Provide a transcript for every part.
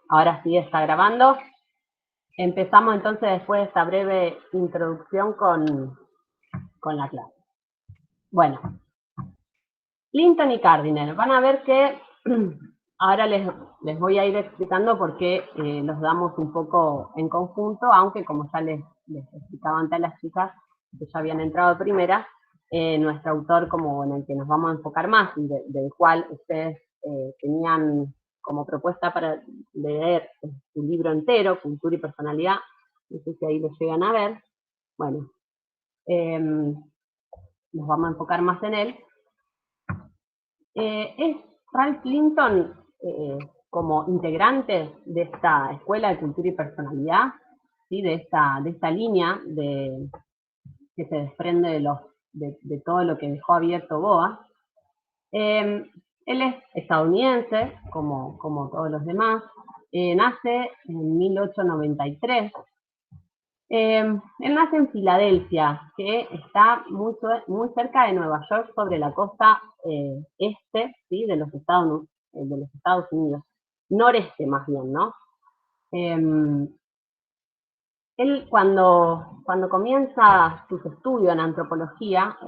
Ahora sí está grabando. Empezamos entonces después de esta breve introducción con la clase. Bueno, Linton y Cardinal. Van a ver que ahora les voy a ir explicando por qué los damos un poco en conjunto, aunque como ya les explicaba antes a las chicas, que ya habían entrado primera, nuestro autor como en el que nos vamos a enfocar más y del cual ustedes tenían como propuesta para leer su libro entero, Cultura y Personalidad, no sé si ahí lo llegan a ver, bueno, nos vamos a enfocar más en él. Es Ralph Linton como integrante de esta Escuela de Cultura y Personalidad, ¿sí? de esta línea que se desprende de todo lo que dejó abierto Boas. Él es estadounidense, como todos los demás, nace en 1893. Él nace en Filadelfia, que está muy cerca de Nueva York, sobre la costa este, ¿sí? de los Estados Unidos, noreste más bien, ¿no? Él cuando comienza sus estudios en antropología,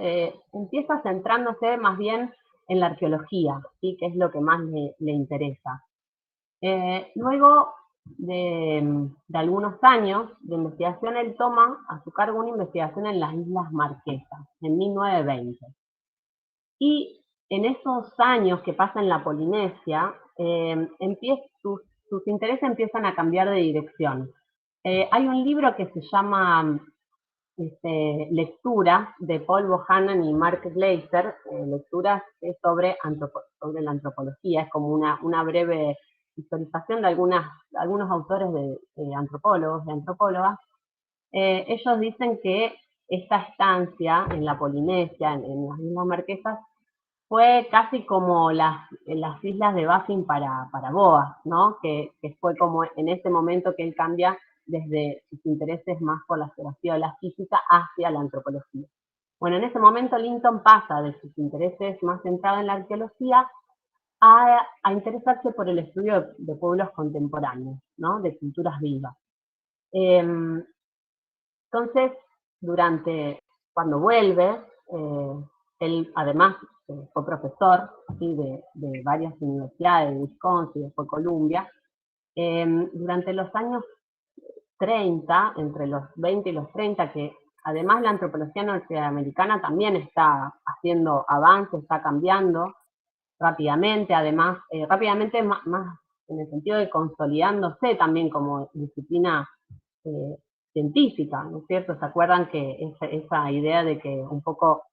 empieza centrándose más bien en la arqueología, ¿sí? que es lo que más le interesa. Luego de algunos años de investigación, él toma a su cargo una investigación en las Islas Marquesas, en 1920. Y en esos años que pasa en la Polinesia, sus intereses empiezan a cambiar de dirección. Hay un libro que se llama Lecturas, de Paul Bohannan y Mark Gleiser. Lecturas es sobre la antropología, es como una breve historización de algunos autores de antropólogos y antropólogas. Ellos dicen que esta estancia en la Polinesia, en las Islas Marquesas, fue casi como las islas de Baffin para Boas, ¿no? Que fue como en ese momento que él cambia desde sus intereses más por la geografía o la física hacia la antropología. Bueno, en ese momento Linton pasa de sus intereses más centrados en la arqueología a interesarse por el estudio de pueblos contemporáneos, ¿no? De culturas vivas. Entonces, cuando vuelve, él además fue profesor, ¿sí? de varias universidades, de Wisconsin, después Columbia. Durante los años 30, entre los 20 y los 30, que además la antropología norteamericana también está haciendo avances, está cambiando rápidamente, además, rápidamente más en el sentido de consolidándose también como disciplina eh, científica, ¿no es cierto? ¿Se acuerdan que esa idea de que un poco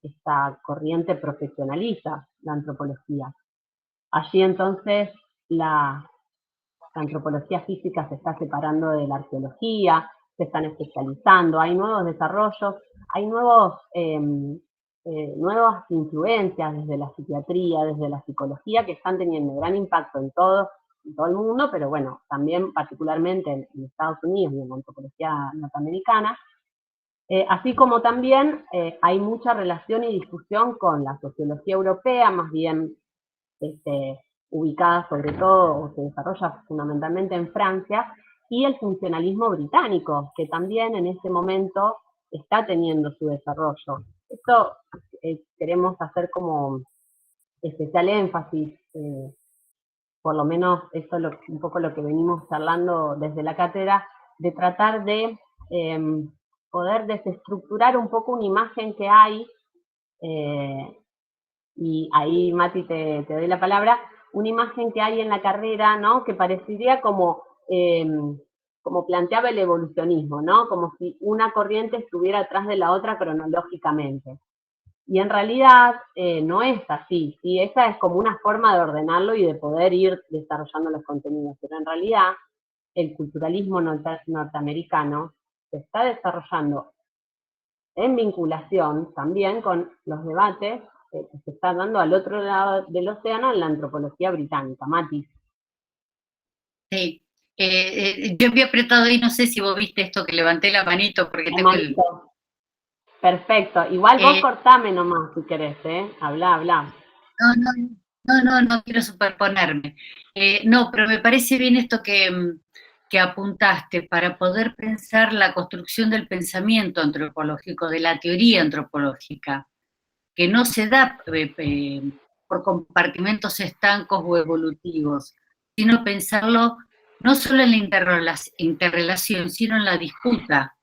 esta corriente profesionaliza la antropología? Allí entonces la antropología física se está separando de la arqueología, se están especializando, hay nuevos desarrollos, hay nuevas influencias desde la psiquiatría, desde la psicología, que están teniendo gran impacto en todo el mundo, pero bueno, también particularmente en Estados Unidos y en la antropología norteamericana, así como también hay mucha relación y discusión con la sociología europea, más bien ubicada sobre todo, o se desarrolla fundamentalmente en Francia, y el funcionalismo británico, que también en ese momento está teniendo su desarrollo. Esto queremos hacer como especial énfasis, por lo menos esto es un poco lo que venimos charlando desde la cátedra, de tratar de poder desestructurar un poco una imagen que hay, y ahí Mati te doy la palabra, una imagen que hay en la carrera, ¿no? Que parecería como planteaba el evolucionismo, ¿no? Como si una corriente estuviera atrás de la otra cronológicamente. Y en realidad no es así, ¿sí? Esa es como una forma de ordenarlo y de poder ir desarrollando los contenidos, pero en realidad el culturalismo norteamericano se está desarrollando en vinculación también con los debates que se están dando al otro lado del océano en la antropología británica. Mati. Sí. Yo había apretado y no sé si vos viste esto que levanté la manito porque La tengo el... manito. Perfecto. Igual vos eh, cortame nomás si querés, ¿eh? Habla. no, no, No quiero superponerme. No, pero me parece bien esto que apuntaste para poder pensar la construcción del pensamiento antropológico, de la teoría antropológica, que no se da por compartimentos estancos o evolutivos, sino pensarlo no solo en la interrelación, sino en la disputa,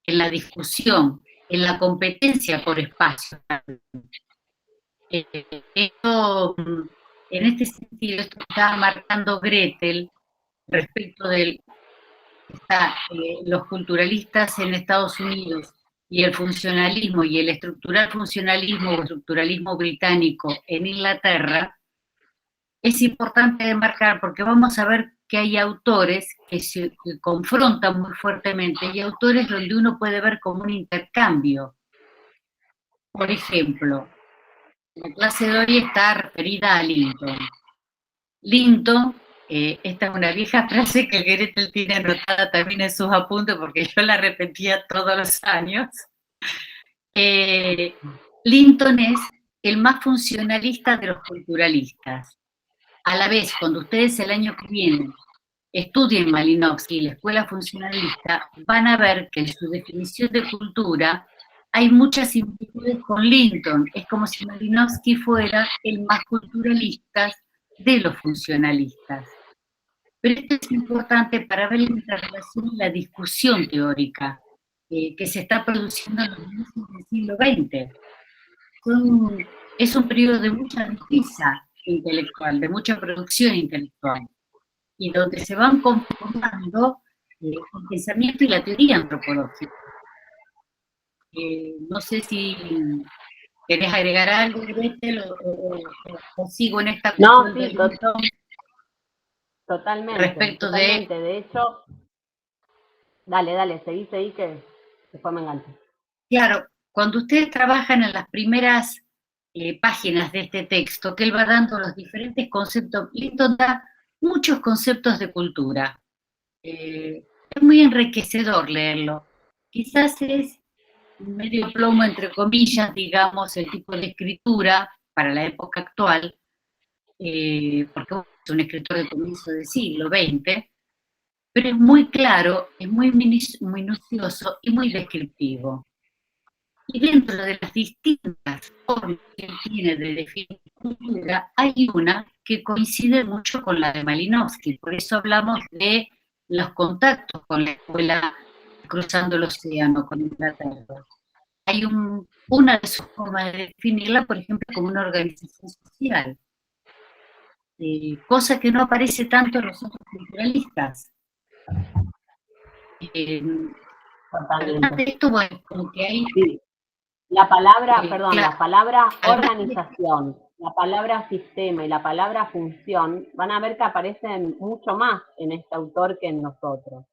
en la discusión, en la competencia por espacio. Esto, en este sentido, esto que estaba marcando Gretel respecto de los culturalistas en Estados Unidos y el funcionalismo y el estructural funcionalismo o estructuralismo británico en Inglaterra, es importante demarcar porque vamos a ver que hay autores que se confrontan muy fuertemente y autores donde uno puede ver como un intercambio. Por ejemplo, la clase de hoy está referida a Linton. Linton, esta es una vieja frase que Gretel tiene anotada también en sus apuntes porque yo la repetía todos los años. Linton es el más funcionalista de los culturalistas. A la vez, cuando ustedes el año que viene estudien Malinowski y la escuela funcionalista, van a ver que en su definición de cultura hay muchas similitudes con Linton. Es como si Malinowski fuera el más culturalista de los funcionalistas. Pero esto es importante para ver la interrelación y la discusión teórica que se está produciendo en los inicios del siglo XX. Es un periodo de mucha riqueza intelectual, de mucha producción intelectual, y donde se van conformando el pensamiento y la teoría antropológica. No sé si querés agregar algo, Gretel, o sigo en esta No, cuestión sí, de totalmente, respecto totalmente. De hecho, dale, seguí que después me engancho. Claro, cuando ustedes trabajan en las primeras páginas de este texto, que él va dando los diferentes conceptos, Linton da muchos conceptos de cultura. Es muy enriquecedor leerlo. Quizás es medio plomo, entre comillas, digamos, el tipo de escritura para la época actual, porque es un escritor de comienzo del siglo XX, pero es muy claro, es muy minucioso y muy descriptivo. Y dentro de las distintas formas que él tiene de definir cultura, hay una que coincide mucho con la de Malinowski. Por eso hablamos de los contactos con la escuela cruzando el océano, con Inglaterra. Hay una de sus formas de definirla, por ejemplo, como una organización social, cosa que no aparece tanto en los otros culturalistas. Además de esto, bueno, como que hay... Sí. La palabra, perdón, claro, la palabra organización, la palabra sistema y la palabra función van a ver que aparecen mucho más en este autor que en nosotros.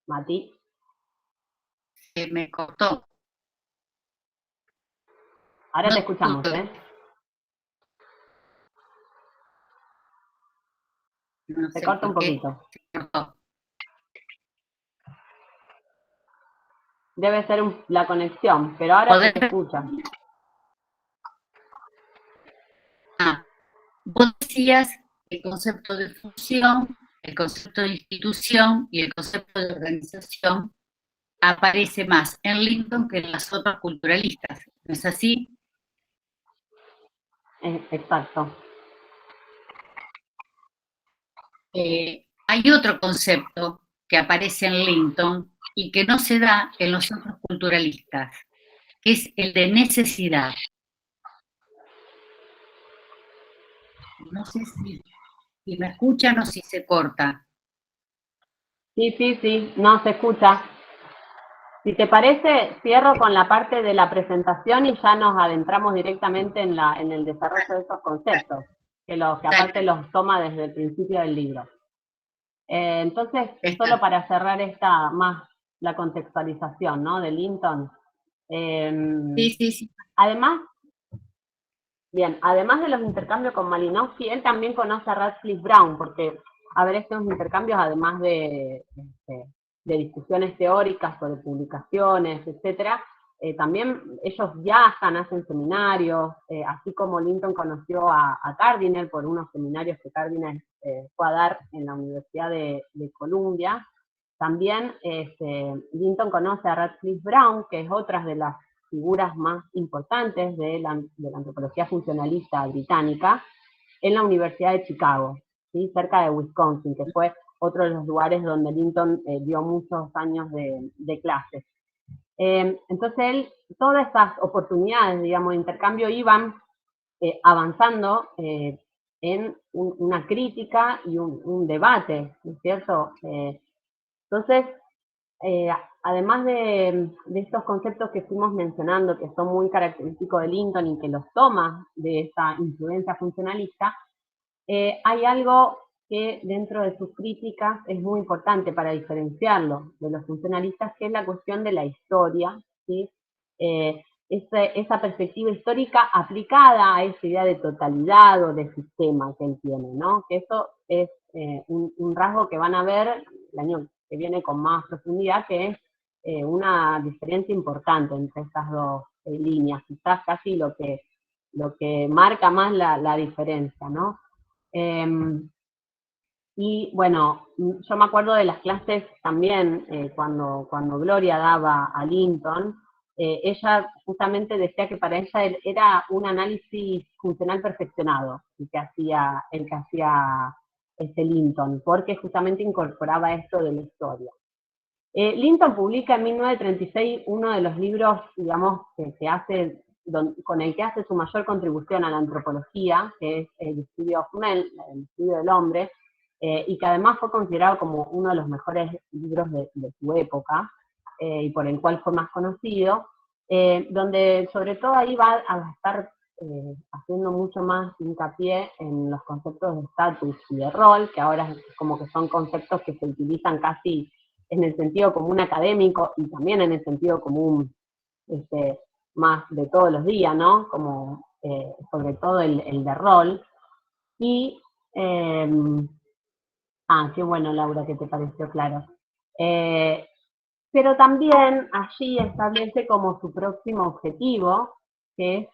Mati. Me cortó. Ahora No, te escuchamos, ¿eh? No Se sé corta un por qué. poquito. Se cortó. Debe ser la conexión, pero ahora se te escucha. Vos decías el concepto de función, el concepto de institución y el concepto de organización aparece más en Linton que en las otras culturalistas. ¿No es así? Exacto. Hay otro concepto que aparece en Linton y que no se da en los otros culturalistas, que es el de necesidad. No sé si me escuchan o si se corta. Sí, no se escucha. Si te parece, cierro con la parte de la presentación y ya nos adentramos directamente en el desarrollo de esos conceptos, que aparte los toma desde el principio del libro. Entonces, solo para cerrar la contextualización, ¿no? De Linton. Sí. Además de los intercambios con Malinowski, él también conoce a Radcliffe Brown, porque, a ver, estos intercambios, además de discusiones teóricas sobre publicaciones, etcétera, también ellos viajan, hacen seminarios, así como Linton conoció a Gardiner por unos seminarios que Gardiner fue a dar en la Universidad de Columbia. También Linton conoce a Radcliffe Brown, que es otra de las figuras más importantes de la antropología funcionalista británica, en la Universidad de Chicago, ¿sí? Cerca de Wisconsin, que fue otro de los lugares donde Linton dio muchos años de clases. Entonces él, todas estas oportunidades, digamos, de intercambio iban avanzando en una crítica y un debate, ¿no es cierto? Entonces, además de estos conceptos que fuimos mencionando, que son muy característicos de Linton y que los toma de esta influencia funcionalista, hay algo que dentro de sus críticas es muy importante para diferenciarlo de los funcionalistas, que es la cuestión de la historia, ¿sí? Esa perspectiva histórica aplicada a esa idea de totalidad o de sistema que él tiene, ¿no? Que eso es un rasgo que van a ver el año que viene con más profundidad, que es una diferencia importante entre estas dos líneas, quizás casi lo que marca más la diferencia, ¿no? Y bueno, yo me acuerdo de las clases también, cuando Gloria daba a Linton, ella justamente decía que para ella era un análisis funcional perfeccionado el que hacía Linton, porque justamente incorporaba esto de la historia. Linton publica en 1936 uno de los libros, digamos, con el que hace su mayor contribución a la antropología, que es el Study of Men, el estudio del hombre, y que además fue considerado como uno de los mejores libros de su época, y por el cual fue más conocido, donde sobre todo ahí va a estar haciendo mucho más hincapié en los conceptos de estatus y de rol, que ahora como que son conceptos que se utilizan casi en el sentido común académico y también en el sentido común más de todos los días, ¿no? Como sobre todo el de rol. Y, qué bueno, Laura, que te pareció claro. Pero también allí establece como su próximo objetivo, que es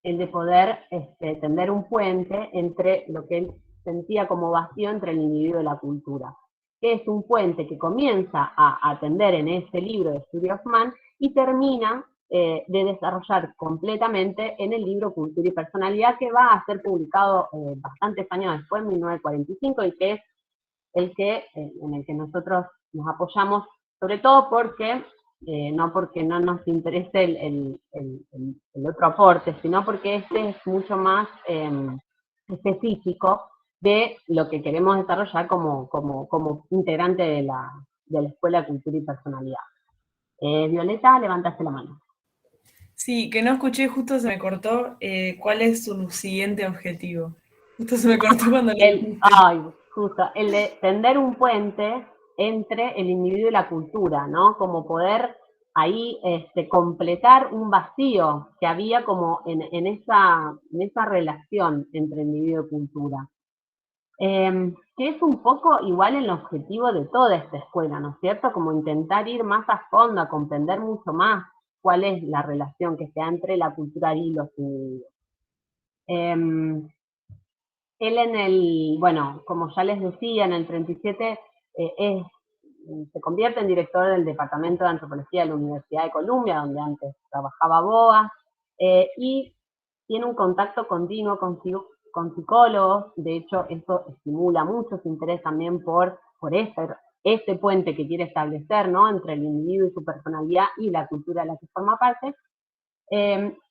el de poder tender un puente entre lo que él sentía como vacío entre el individuo y la cultura, que es un puente que comienza a atender en ese libro de Study of Man y termina de desarrollar completamente en el libro Cultura y Personalidad, que va a ser publicado bastantes años después, en 1945, y que es en el que nosotros nos apoyamos, sobre todo porque no nos interese el otro aporte, sino porque este es mucho más específico de lo que queremos desarrollar como integrante de la Escuela de Cultura y Personalidad. Violeta, levantaste la mano. Sí, que no escuché, justo se me cortó. ¿Cuál es su siguiente objetivo? Justo se me cortó cuando le... Justo, el de tender un puente entre el individuo y la cultura, ¿no? Como poder ahí completar un vacío que había como en esa relación entre individuo y cultura. Que es un poco igual el objetivo de toda esta escuela, ¿no es cierto? Como intentar ir más a fondo, a comprender mucho más cuál es la relación que se da entre la cultura y los individuos. Él como ya les decía, en el 37 se convierte en director del Departamento de Antropología de la Universidad de Columbia, donde antes trabajaba Boas, y tiene un contacto continuo con psicólogos. De hecho, eso estimula mucho su interés también por este puente que quiere establecer, ¿no? Entre el individuo y su personalidad y la cultura de la que forma parte.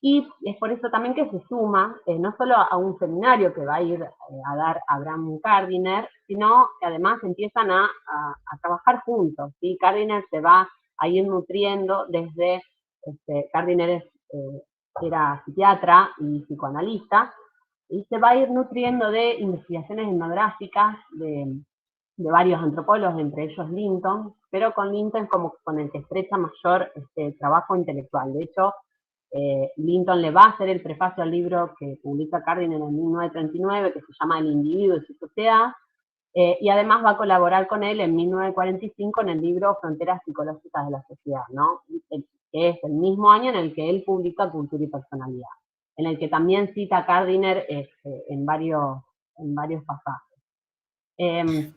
Y es por eso también que se suma, no solo a un seminario que va a ir a dar Abraham Gardiner, sino que además empiezan a trabajar juntos, ¿sí? Gardiner se va a ir nutriendo desde, Gardiner era psiquiatra y psicoanalista, y se va a ir nutriendo de investigaciones etnográficas de varios antropólogos, entre ellos Linton, pero con Linton como con el que estrecha mayor trabajo intelectual. De hecho, Linton le va a hacer el prefacio al libro que publica Gardiner en 1939, que se llama El individuo y su sociedad, Y además va a colaborar con él en 1945 en el libro Fronteras Psicológicas de la Sociedad, ¿no? Que es el mismo año en el que él publica Cultura y Personalidad, en el que también cita a Gardiner en varios pasajes.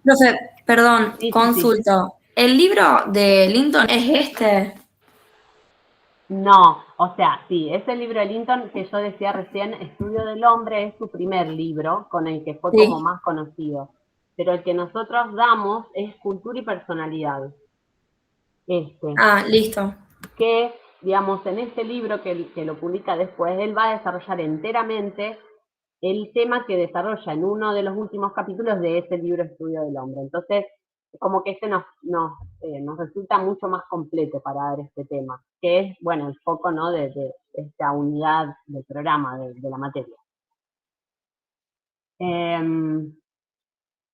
Profe, perdón, Sí, consulto. ¿El libro de Linton es este? No, o sea, sí, ese libro de Linton que yo decía recién, Estudio del Hombre, es su primer libro con el que fue como Sí. más conocido. Pero el que nosotros damos es Cultura y Personalidad. Ah, listo. Que, digamos, en este libro que lo publica después, él va a desarrollar enteramente el tema que desarrolla en uno de los últimos capítulos de ese libro Estudio del Hombre. Entonces, como que nos resulta mucho más completo para dar este tema, que es, bueno, el foco, ¿no?, de esta unidad del programa, de la materia.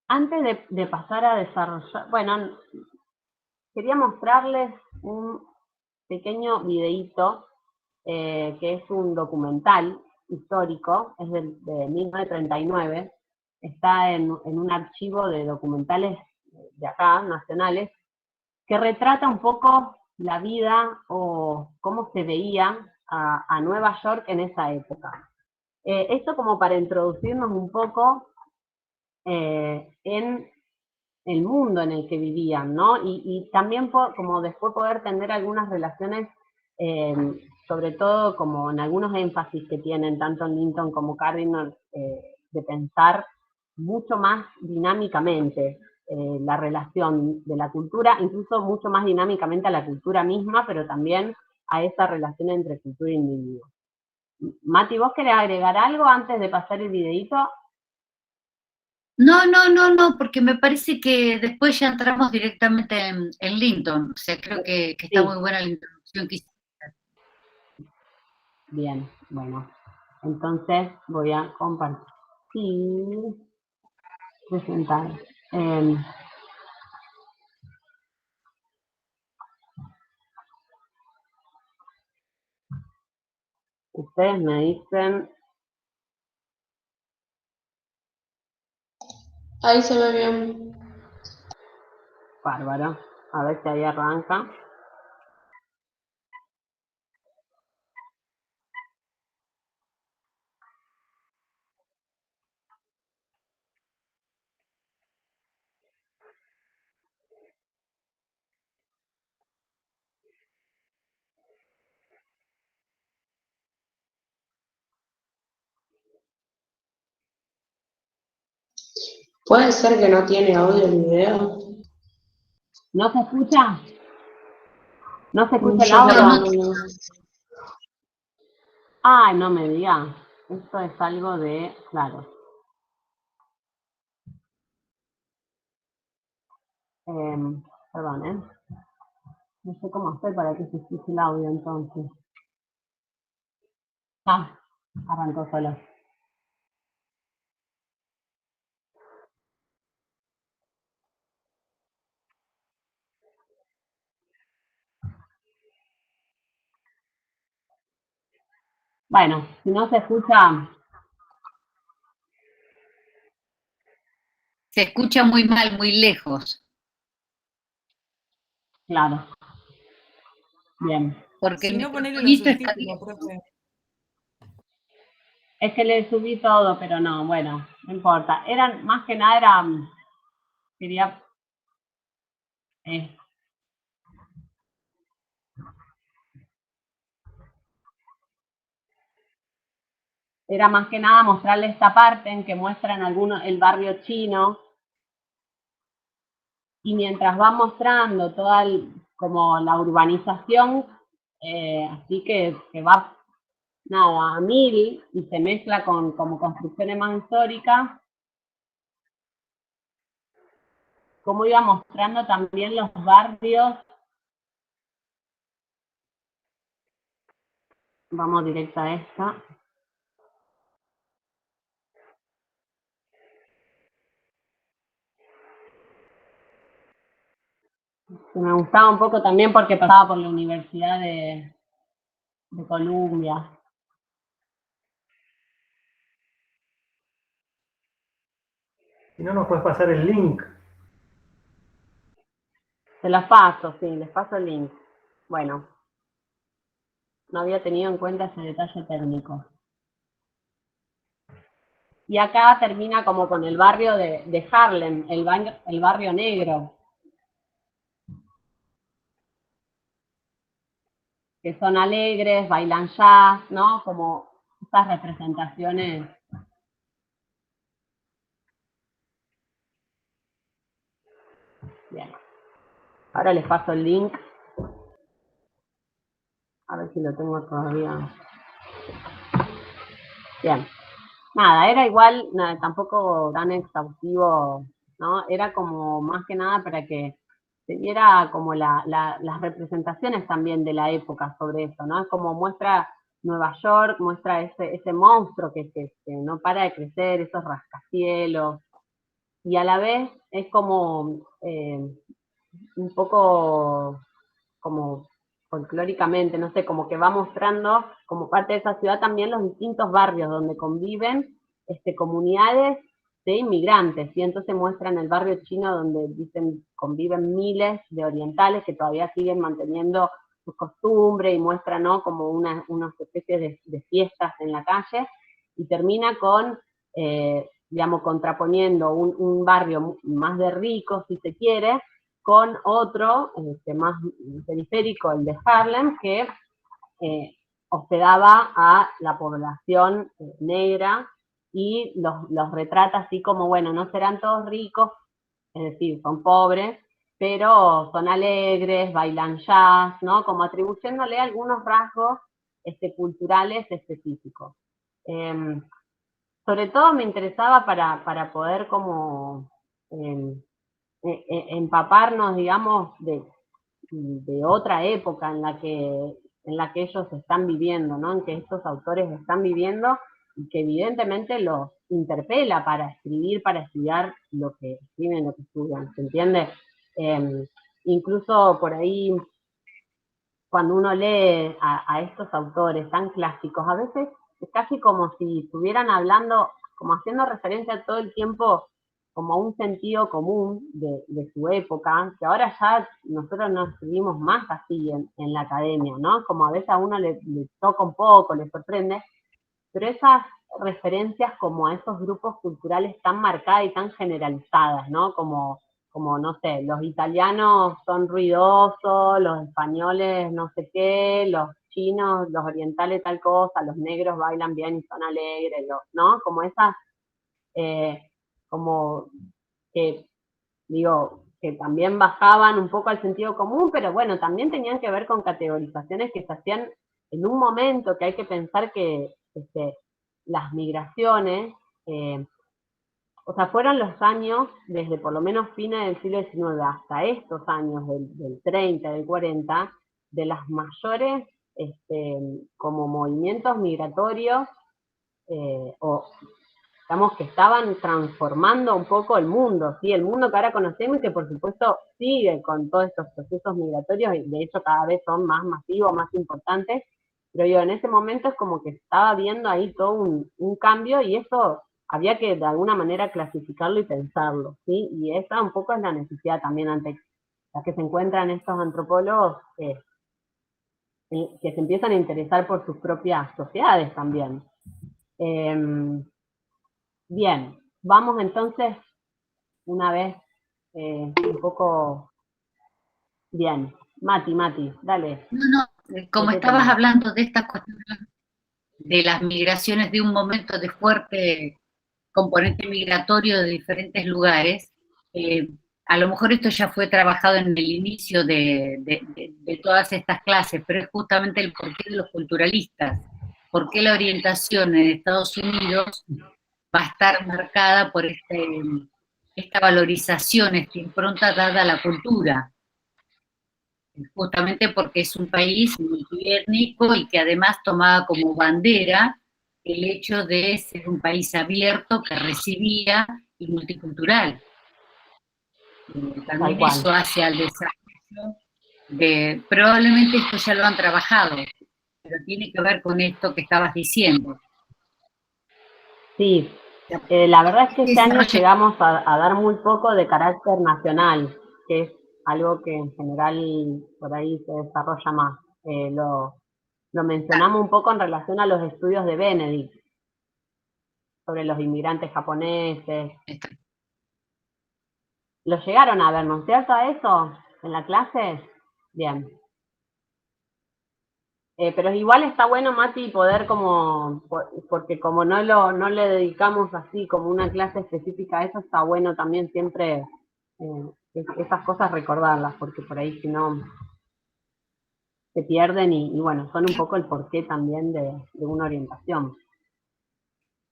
Antes de pasar a desarrollar, bueno, quería mostrarles un pequeño videíto que es un documental histórico, es de 1939, está en un archivo de documentales de acá, nacionales, que retrata un poco la vida o cómo se veía a Nueva York en esa época. Esto como para introducirnos un poco en el mundo en el que vivían, ¿no? Y también como después poder tener algunas relaciones, eh, sobre todo como en algunos énfasis que tienen tanto Linton como Cardinal, de pensar mucho más dinámicamente la relación de la cultura, incluso mucho más dinámicamente a la cultura misma, pero también a esa relación entre cultura e individuo. Mati, ¿vos querés agregar algo antes de pasar el videíto? No, porque me parece que después ya entramos directamente en Linton. O sea, creo que está Sí. muy buena la introducción que hiciste. Bien, bueno. Entonces voy a compartir, presentar. Ustedes me dicen, Ahí se ve bien. bárbaro, a ver si ahí arranca. ¿Puede ser que no tiene audio el video? ¿No se escucha? ¿No se escucha el Yo por No, lo no, audio? menos. Ay, no me digas. Esto es algo de, claro. Perdón, ¿eh? No sé cómo hacer para que se escuche el audio entonces. Ah, arrancó solo. Bueno, si no se escucha, se escucha muy mal, muy lejos. claro. Bien. Porque Si el no, ponele los microfonito está subtítulos, bien. profe. Es que le subí todo, pero no, bueno, no importa. Eran, más que nada, quería, eh, era más que nada mostrarle esta parte en que muestran el barrio chino, y mientras va mostrando toda como la urbanización, así que va, nada, a mil, y se mezcla con como construcciones más históricas, como iba mostrando también los barrios. Vamos directa a esta. Que me gustaba un poco también porque pasaba por la Universidad de Columbia. Si no, nos puedes pasar el link. Se las paso, sí, les paso el link. Bueno, no había tenido en cuenta ese detalle técnico. Y acá termina como con el barrio de Harlem, el barrio negro, que son alegres, bailan jazz, ¿no? Como estas representaciones. Bien. Ahora les paso el link. A ver si lo tengo todavía. Bien. Nada, era igual, nada, tampoco tan exhaustivo, ¿no? Era como más que nada para que se viera como las representaciones también de la época sobre eso, ¿no? Es como muestra Nueva York, muestra ese monstruo que no para de crecer, esos rascacielos, y a la vez es como un poco como folclóricamente, no sé, como que va mostrando como parte de esa ciudad también los distintos barrios donde conviven comunidades de inmigrantes, y entonces muestran el barrio chino donde dicen conviven miles de orientales que todavía siguen manteniendo sus costumbres y muestran, ¿no? Como unas especies de fiestas en la calle, y termina con, digamos, contraponiendo un barrio más de ricos, si se quiere, con otro más periférico, el de Harlem, que hospedaba a la población negra, y los retrata así como, bueno, no serán todos ricos, es decir, son pobres, pero son alegres, bailan jazz, ¿no? Como atribuyéndole algunos rasgos culturales específicos. Sobre todo me interesaba para poder como empaparnos, digamos, de otra época en la que ellos están viviendo, ¿no? En que estos autores están viviendo, y que evidentemente los interpela para escribir, para estudiar lo que escriben, lo que estudian, ¿se entiende? Incluso por ahí, cuando uno lee a estos autores tan clásicos, a veces es casi como si estuvieran hablando, como haciendo referencia todo el tiempo como a un sentido común de su época, que ahora ya nosotros no escribimos más así en la academia, ¿no? Como a veces a uno le toca un poco, le sorprende, pero esas referencias como a esos grupos culturales tan marcadas y tan generalizadas, ¿no? Como no sé, los italianos son ruidosos, los españoles no sé qué, los chinos, los orientales tal cosa, los negros bailan bien y son alegres, ¿no? Como esas, como que, digo, que también bajaban un poco al sentido común, pero bueno, también tenían que ver con categorizaciones que se hacían en un momento, que hay que pensar que las migraciones, o sea, fueron los años, desde por lo menos fines del siglo XIX hasta estos años, del 30, del 40, de las mayores como movimientos migratorios, o digamos que estaban transformando un poco el mundo, ¿sí? El mundo que ahora conocemos y que por supuesto sigue con todos estos procesos migratorios, y de hecho cada vez son más masivos, más importantes, pero yo en ese momento es como que estaba viendo ahí todo un cambio, y eso había que de alguna manera clasificarlo y pensarlo, ¿sí? Y esa un poco es la necesidad también ante la que se encuentran estos antropólogos que se empiezan a interesar por sus propias sociedades también. Bien, vamos entonces una vez un poco bien. Mati, dale. No, como estabas hablando de esta cuestión de las migraciones, de un momento de fuerte componente migratorio de diferentes lugares, a lo mejor esto ya fue trabajado en el inicio de todas estas clases, pero es justamente el porqué de los culturalistas, por qué la orientación en Estados Unidos va a estar marcada por esta valorización, esta impronta dada a la cultura, justamente porque es un país multiétnico y que además tomaba como bandera el hecho de ser un país abierto que recibía y multicultural. También eso hace al desarrollo probablemente esto ya lo han trabajado, pero tiene que ver con esto que estabas diciendo. Sí, La verdad es que este año Desarrolla- llegamos a dar muy poco de carácter nacional, que es algo que en general por ahí se desarrolla más. Lo mencionamos un poco en relación a los estudios de Benedict sobre los inmigrantes japoneses. ¿Lo llegaron a ver, no es cierto, a eso en la clase? Bien. Pero igual está bueno, Mati, poder como, porque como no le dedicamos así como una clase específica a eso, está bueno también siempre esas cosas recordarlas, porque por ahí si no se pierden y bueno, son un poco el porqué también de una orientación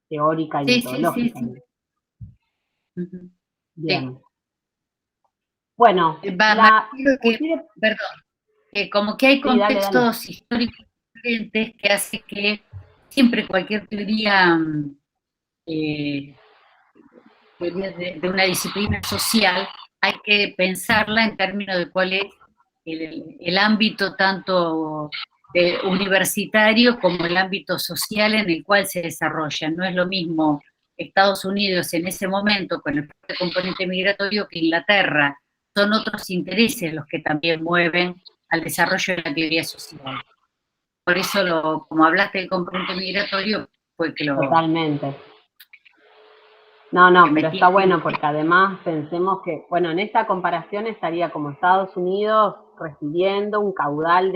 teórica y Sí, sí, sí, metodológica. sí. Ujú. Sí. Bien. Bueno, Me la refiero que, cultura... perdón, como que hay Sí, dale, dale. contextos históricos diferentes que hace que siempre cualquier teoría, teoría de una disciplina social, hay que pensarla en términos de cuál es el ámbito tanto universitario como el ámbito social en el cual se desarrolla. No es lo mismo Estados Unidos en ese momento con el componente migratorio que Inglaterra. Son otros intereses los que también mueven al desarrollo de la teoría social. Por eso, como hablaste del componente migratorio, fue que Totalmente. que No, pero está metiste. bueno porque además pensemos que, bueno, en esta comparación estaría como Estados Unidos recibiendo un caudal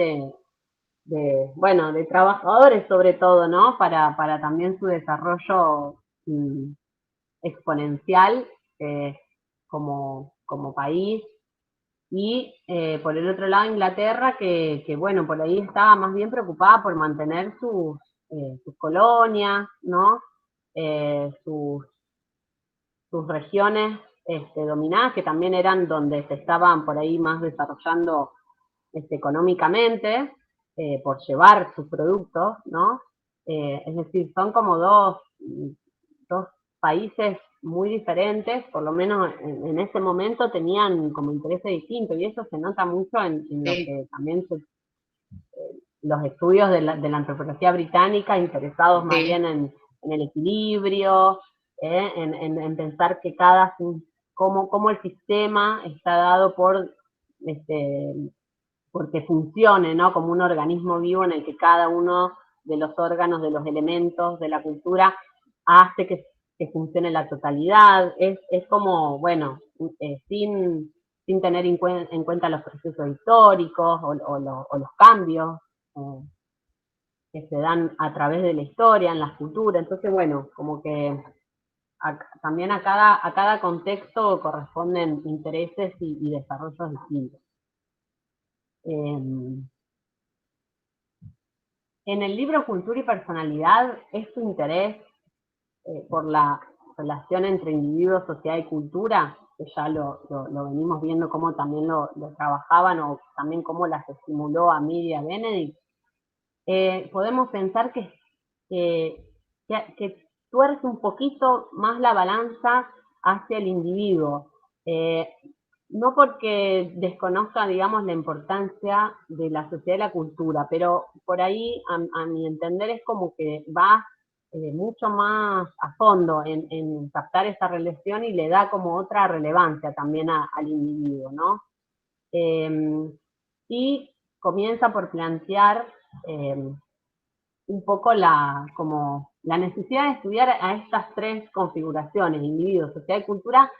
bueno, de trabajadores sobre todo, ¿no? Para también su desarrollo exponencial como país. Y por el otro lado Inglaterra, que bueno, por ahí estaba más bien preocupada por mantener sus colonias, ¿no? Sus regiones dominadas, que también eran donde se estaban por ahí más desarrollando económicamente, por llevar sus productos, ¿no? Es decir, son como dos países muy diferentes, por lo menos en ese momento tenían como intereses distintos, y eso se nota mucho en lo que también los estudios de la antropología británica, interesados más bien en el equilibrio, en pensar que cómo el sistema está dado porque funcione, ¿no? Como un organismo vivo en el que cada uno de los órganos, de los elementos de la cultura, hace que funcione la totalidad. Es como, bueno, sin tener en cuenta los procesos históricos o los cambios que se dan a través de la historia, en la cultura. Entonces, bueno, como que también a cada contexto corresponden intereses y desarrollos distintos. En el libro Cultura y Personalidad, este interés por la relación entre individuo, sociedad y cultura, que ya lo venimos viendo cómo también lo trabajaban o también cómo las estimuló a Miriam Benedict, podemos pensar que tuerce un poquito más la balanza hacia el individuo. No porque desconozca, digamos, la importancia de la sociedad y la cultura, pero por ahí, a mi entender, es como que va mucho más a fondo en captar esa relación y le da como otra relevancia también al individuo, ¿no? Y comienza por plantear un poco como la necesidad de estudiar a estas tres configuraciones, individuo, sociedad y cultura,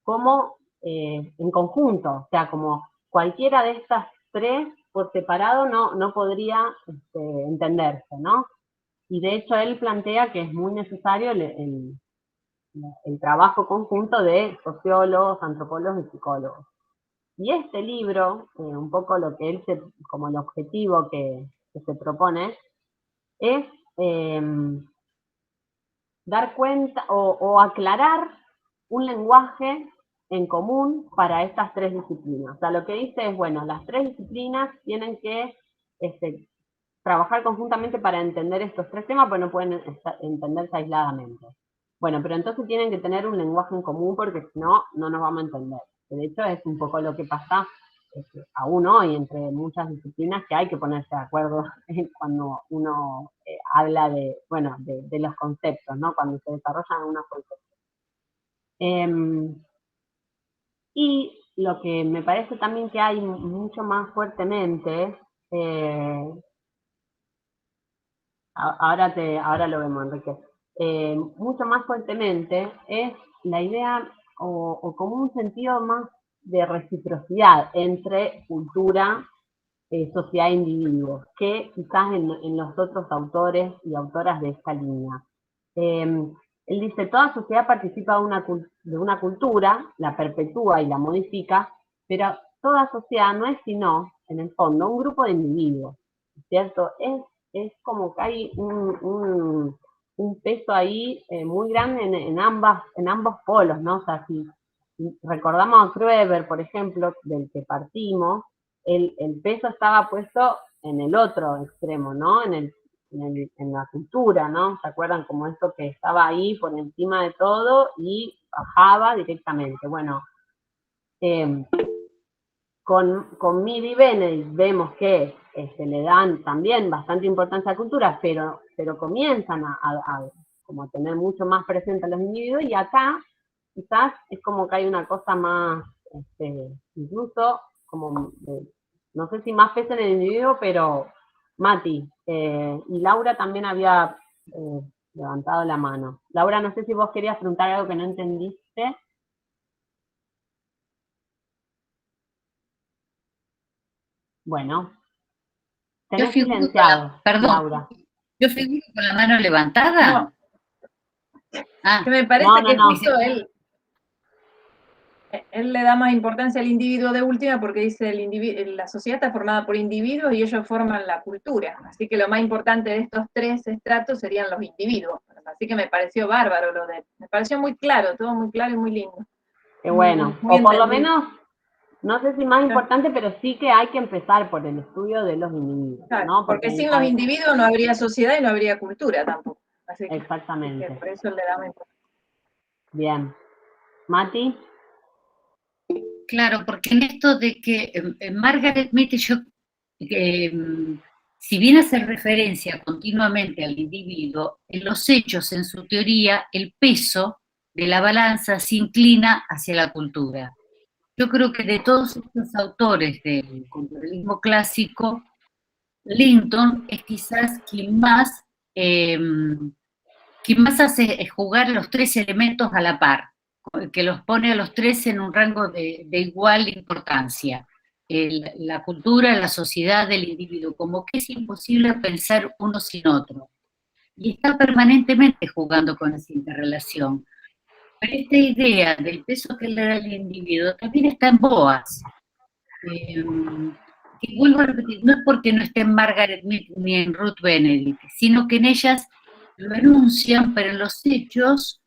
como en conjunto, o sea, como cualquiera de estas tres por separado no podría entenderse, ¿no? Y de hecho él plantea que es muy necesario el trabajo conjunto de sociólogos, antropólogos y psicólogos. Y este libro, un poco lo que él como el objetivo que se propone, es dar cuenta o aclarar un lenguaje en común para estas tres disciplinas. O sea, lo que dice es, bueno, las tres disciplinas tienen que trabajar conjuntamente para entender estos tres temas, pues no pueden entenderse aisladamente. Bueno, pero entonces tienen que tener un lenguaje en común porque si no, no nos vamos a entender. De hecho, es un poco lo que pasa aún hoy entre muchas disciplinas, que hay que ponerse de acuerdo cuando uno habla de, bueno, de los conceptos, ¿no? Cuando se desarrollan unos conceptos. Y lo que me parece también que hay mucho más fuertemente, ahora lo vemos, Enrique, mucho más fuertemente es la idea o como un sentido más de reciprocidad entre cultura, sociedad e individuos, que quizás en los otros autores y autoras de esta línea. Él dice, toda sociedad participa de una cultura, la perpetúa y la modifica, pero toda sociedad no es sino, en el fondo, un grupo de individuos, ¿cierto? Es como que hay un peso ahí muy grande en ambos polos, ¿no? O sea, si recordamos a Krueber, por ejemplo, del que partimos, el peso estaba puesto en el otro extremo, ¿no? En la cultura, ¿no? ¿Se acuerdan? Como esto que estaba ahí por encima de todo y bajaba directamente. Bueno, con Midi Benedict vemos que le dan también bastante importancia a la cultura, pero comienzan a como tener mucho más presente a los individuos, y acá quizás es como que hay una cosa más, incluso como, no sé si más pesa en el individuo, pero Mati, y Laura también había levantado la mano. Laura, no sé si vos querías preguntar algo que no entendiste. Bueno, tenés silenciado, perdón, Laura. ¿yo figuro con la mano levantada? No. Ah, Que me parece no, que no. justo él le da más importancia al individuo de última porque dice la sociedad está formada por individuos y ellos forman la cultura. Así que lo más importante de estos tres estratos serían los individuos. Así que me pareció bárbaro me pareció muy claro, todo muy claro y muy lindo. Bueno, muy o por lo entendido. menos, no sé si más importante, pero sí que hay que empezar por el estudio de los individuos, Claro, ¿no? porque sin los individuos no habría sociedad y no habría cultura tampoco. Así que exactamente. por eso le damos importancia. Bien. Mati. claro, porque en esto de que Margaret Mead, si bien hace referencia continuamente al individuo, en los hechos, en su teoría, el peso de la balanza se inclina hacia la cultura. Yo creo que de todos estos autores del culturalismo clásico, Linton es quizás quien más hace jugar los tres elementos a la par, que los pone a los tres en un rango de igual importancia. La cultura, la sociedad, el individuo, como que es imposible pensar uno sin otro. Y está permanentemente jugando con esa interrelación. Pero esta idea del peso que le da el individuo también está en Boas. Que vuelvo a repetir, no es porque no esté en Margaret Mead ni en Ruth Benedict, sino que en ellas lo enuncian, pero en los hechos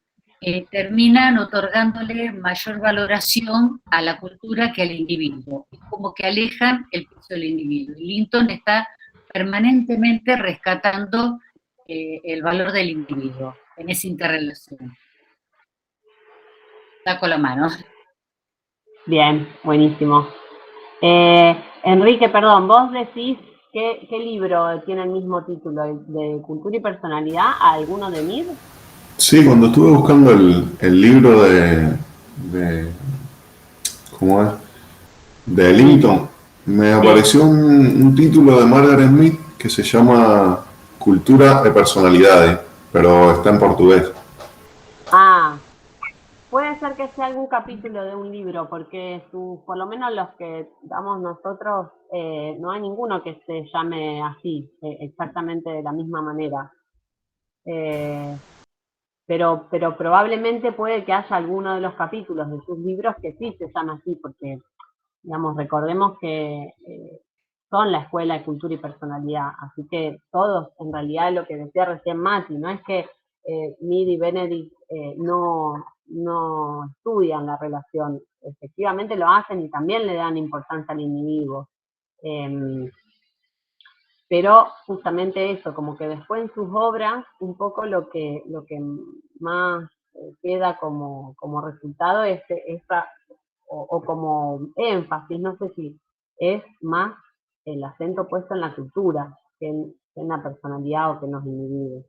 terminan otorgándole mayor valoración a la cultura que al individuo. Es como que alejan el peso del individuo. Y Linton está permanentemente rescatando el valor del individuo en esa interrelación. Saco la mano. Bien, buenísimo. Enrique, perdón, vos decís ¿qué libro tiene el mismo título? ¿De Cultura y Personalidad? ¿Alguno de Mead? Sí, cuando estuve buscando el libro ¿cómo es? De Linton, me apareció un título de Margaret Mead que se llama Cultura de Personalidades, pero está en portugués. Ah, puede ser que sea algún capítulo de un libro, porque por lo menos los que damos nosotros, no hay ninguno que se llame así, exactamente de la misma manera. Pero probablemente puede que haya alguno de los capítulos de sus libros que sí se llame así, porque, digamos, recordemos que son la escuela de cultura y personalidad, así que todos, en realidad, lo que decía recién Mati, no es que Mead y Benedict no estudian la relación, efectivamente lo hacen y también le dan importancia al individuo. Pero justamente eso, como que después en sus obras, un poco lo que más queda como resultado es esa, o como énfasis, no sé si es más el acento puesto en la cultura que en la personalidad o que en los individuos.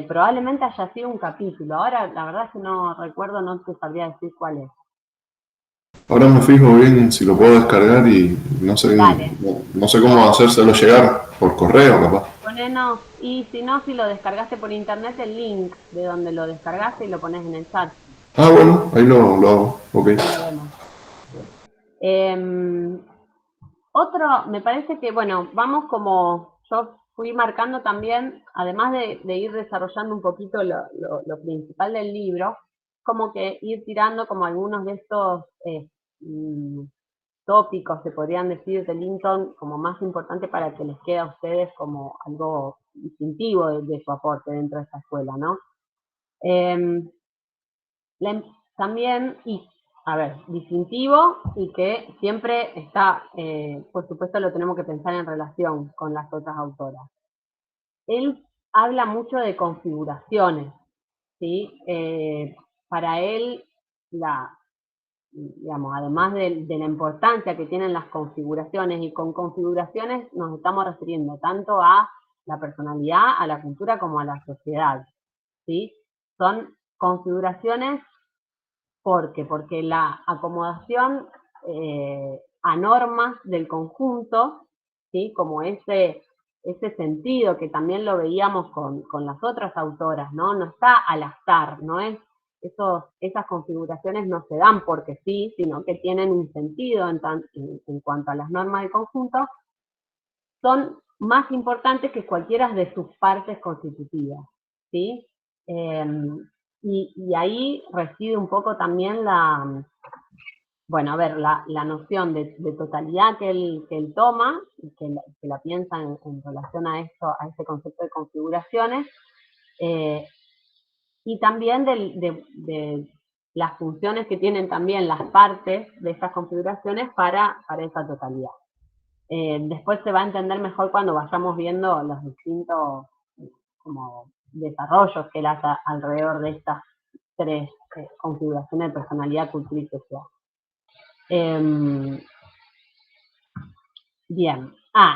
Probablemente haya sido un capítulo, ahora la verdad es que no recuerdo, no te sabría decir cuál es. Ahora me fijo bien si lo puedo descargar y no sé, Dale. no sé cómo hacérselo llegar por correo, capaz. Ponenos, y si no, si lo descargaste por internet, el link de donde lo descargaste y lo pones en el chat. Ah, bueno, ahí lo hago, ok. Lo vemos. Otro, me parece que, bueno, vamos como, yo fui marcando también, además de ir desarrollando un poquito lo principal del libro, como que ir tirando como algunos de estos tópicos, se podrían decir, de Linton, como más importante para que les quede a ustedes como algo distintivo de su aporte dentro de esta escuela, ¿no? También, y a ver, distintivo y que siempre está, por supuesto lo tenemos que pensar en relación con las otras autoras. Él habla mucho de configuraciones, ¿sí? Para él, digamos, además de la importancia que tienen las configuraciones, y con configuraciones nos estamos refiriendo tanto a la personalidad, a la cultura, como a la sociedad, ¿sí? Son configuraciones porque la acomodación a normas del conjunto, ¿sí? Como ese sentido que también lo veíamos con las otras autoras, ¿no? No está al azar, no es esas configuraciones no se dan porque sí, sino que tienen un sentido en cuanto a las normas del conjunto, son más importantes que cualquiera de sus partes constitutivas, ¿sí? Y ahí reside un poco también la noción de totalidad que él toma, y que la piensa en relación a esto, a ese concepto de configuraciones, y también de las funciones que tienen también las partes de esas configuraciones para esa totalidad. Después se va a entender mejor cuando vayamos viendo los distintos como desarrollos que él hace alrededor de estas tres configuraciones de personalidad, cultura y social. Bien.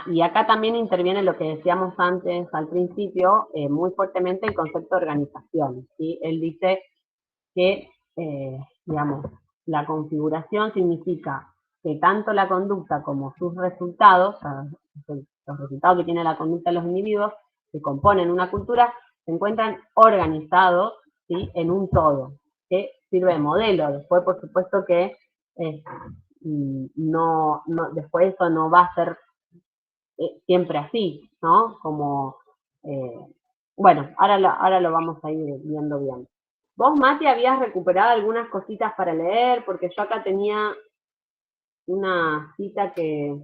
Y acá también interviene lo que decíamos antes al principio, muy fuertemente el concepto de organización, ¿sí? Él dice que, digamos, la configuración significa que tanto la conducta como sus resultados, los resultados que tiene la conducta de los individuos, que componen una cultura, se encuentran organizados, ¿sí? En un todo, que sirve de modelo. Después, por supuesto que después eso no va a ser siempre así, ¿no? Como, bueno, ahora lo vamos a ir viendo bien. Vos, Mati, habías recuperado algunas cositas para leer, porque yo acá tenía una cita que...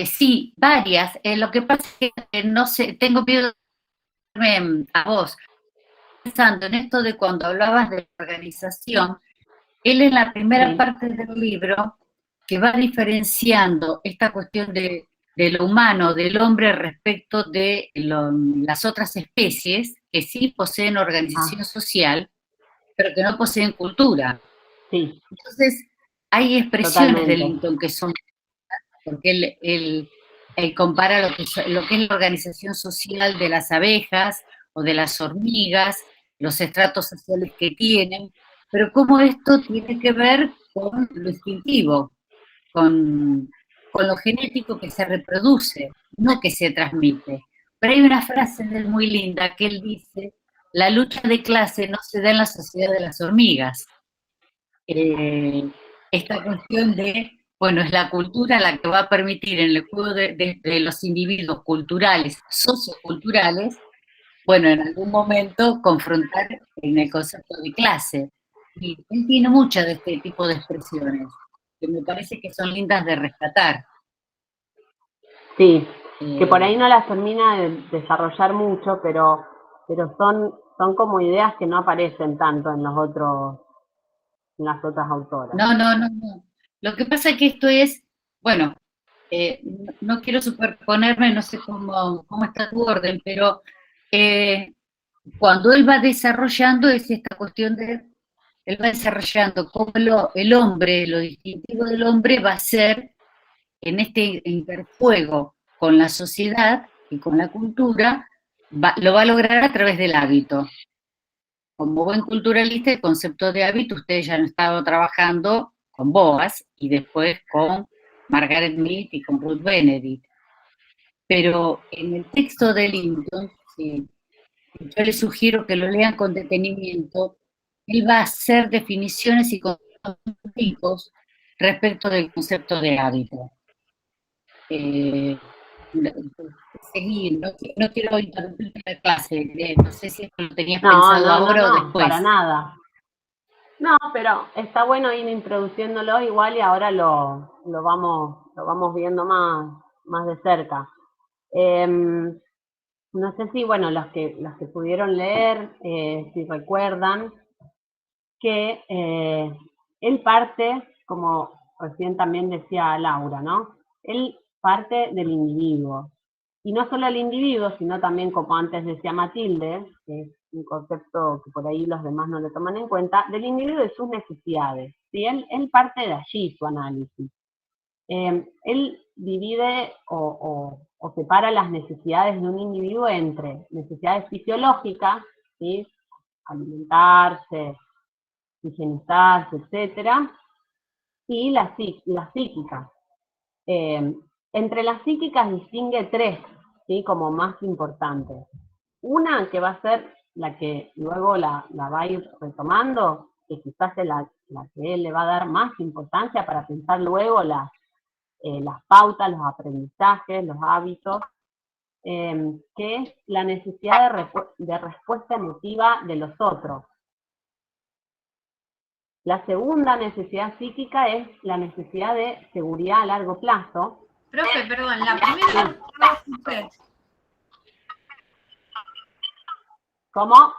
Sí, varias. Lo que pasa es que no sé, tengo miedo de irme a vos. Pensando en esto de cuando hablabas de organización, él en la primera parte del libro, que va diferenciando esta cuestión de lo humano, del hombre respecto de las otras especies, que sí poseen organización social, pero que no poseen cultura. Sí. Entonces, hay expresiones Totalmente. de Linton que son, porque él compara lo que es la organización social de las abejas o de las hormigas, los estratos sociales que tienen, pero cómo esto tiene que ver con lo instintivo, con lo genético que se reproduce, no que se transmite. Pero hay una frase de él muy linda que él dice: la lucha de clase no se da en la sociedad de las hormigas. Esta cuestión de, bueno, es la cultura la que va a permitir en el juego de los individuos culturales, socioculturales, bueno, en algún momento confrontar en el concepto de clase. Y él tiene muchas de este tipo de expresiones, que me parece que son lindas de rescatar. Sí, que por ahí no las termina de desarrollar mucho, pero son como ideas que no aparecen tanto en las otras autoras. No. Lo que pasa es que esto es, bueno, no quiero superponerme, no sé cómo está tu orden, pero cuando él va desarrollando es esta cuestión de él va desarrollando cómo el hombre, lo distintivo del hombre va a ser en este interjuego con la sociedad y con la cultura, lo va a lograr a través del hábito. Como buen culturalista, el concepto de hábito, ustedes ya han estado trabajando con Boas y después con Margaret Mead y con Ruth Benedict. Pero en el texto de Linton, sí, yo les sugiero que lo lean con detenimiento. Él va a hacer definiciones y conceptos respecto del concepto de hábito. Seguir, no quiero interrumpir la clase, no sé si esto lo tenías pensado ahora o después. Para nada. No, pero está bueno ir introduciéndolo igual y ahora lo vamos viendo más de cerca. No sé si, bueno, los que pudieron leer, si recuerdan, que él parte, como recién también decía Laura, ¿no? Él parte del individuo. Y no solo el individuo, sino también, como antes decía Matilde, que es un concepto que por ahí los demás no le toman en cuenta, del individuo y sus necesidades. ¿Sí? Él parte de allí su análisis. Él divide o separa las necesidades de un individuo entre necesidades fisiológicas, ¿sí? Alimentarse, higienizarse, etcétera, y las psíquicas. Entre las psíquicas distingue tres, ¿sí? Como más importantes. Una que va a ser la que luego la va a ir retomando, que quizás es la que él le va a dar más importancia para pensar luego las pautas, los aprendizajes, los hábitos, que es la necesidad de respuesta emotiva de los otros. La segunda necesidad psíquica es la necesidad de seguridad a largo plazo. Profe, perdón, la primera no escuché. ¿Cómo?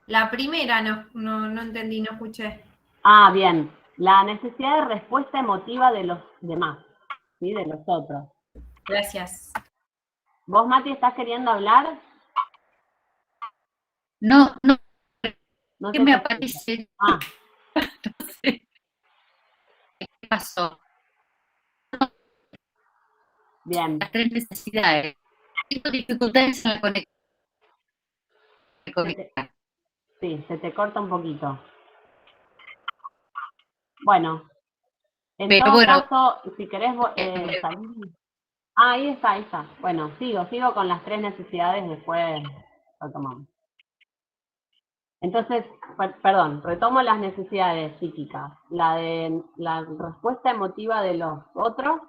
La primera no entendí, no escuché. Ah, bien. La necesidad de respuesta emotiva de los demás, ¿sí? De los otros. Gracias. ¿Vos, Mati, estás queriendo hablar? No. No ¿Qué te me escucho. aparece? Ah. No sé. ¿Qué pasó? Bien. Las tres necesidades. Tengo dificultades en la conexión. Sí, se te corta un poquito. Bueno, en todo caso, si querés salir. Ah, ahí está. Bueno, sigo con las tres necesidades, después retomamos. Entonces, perdón, retomo las necesidades psíquicas. La de la respuesta emotiva de los otros,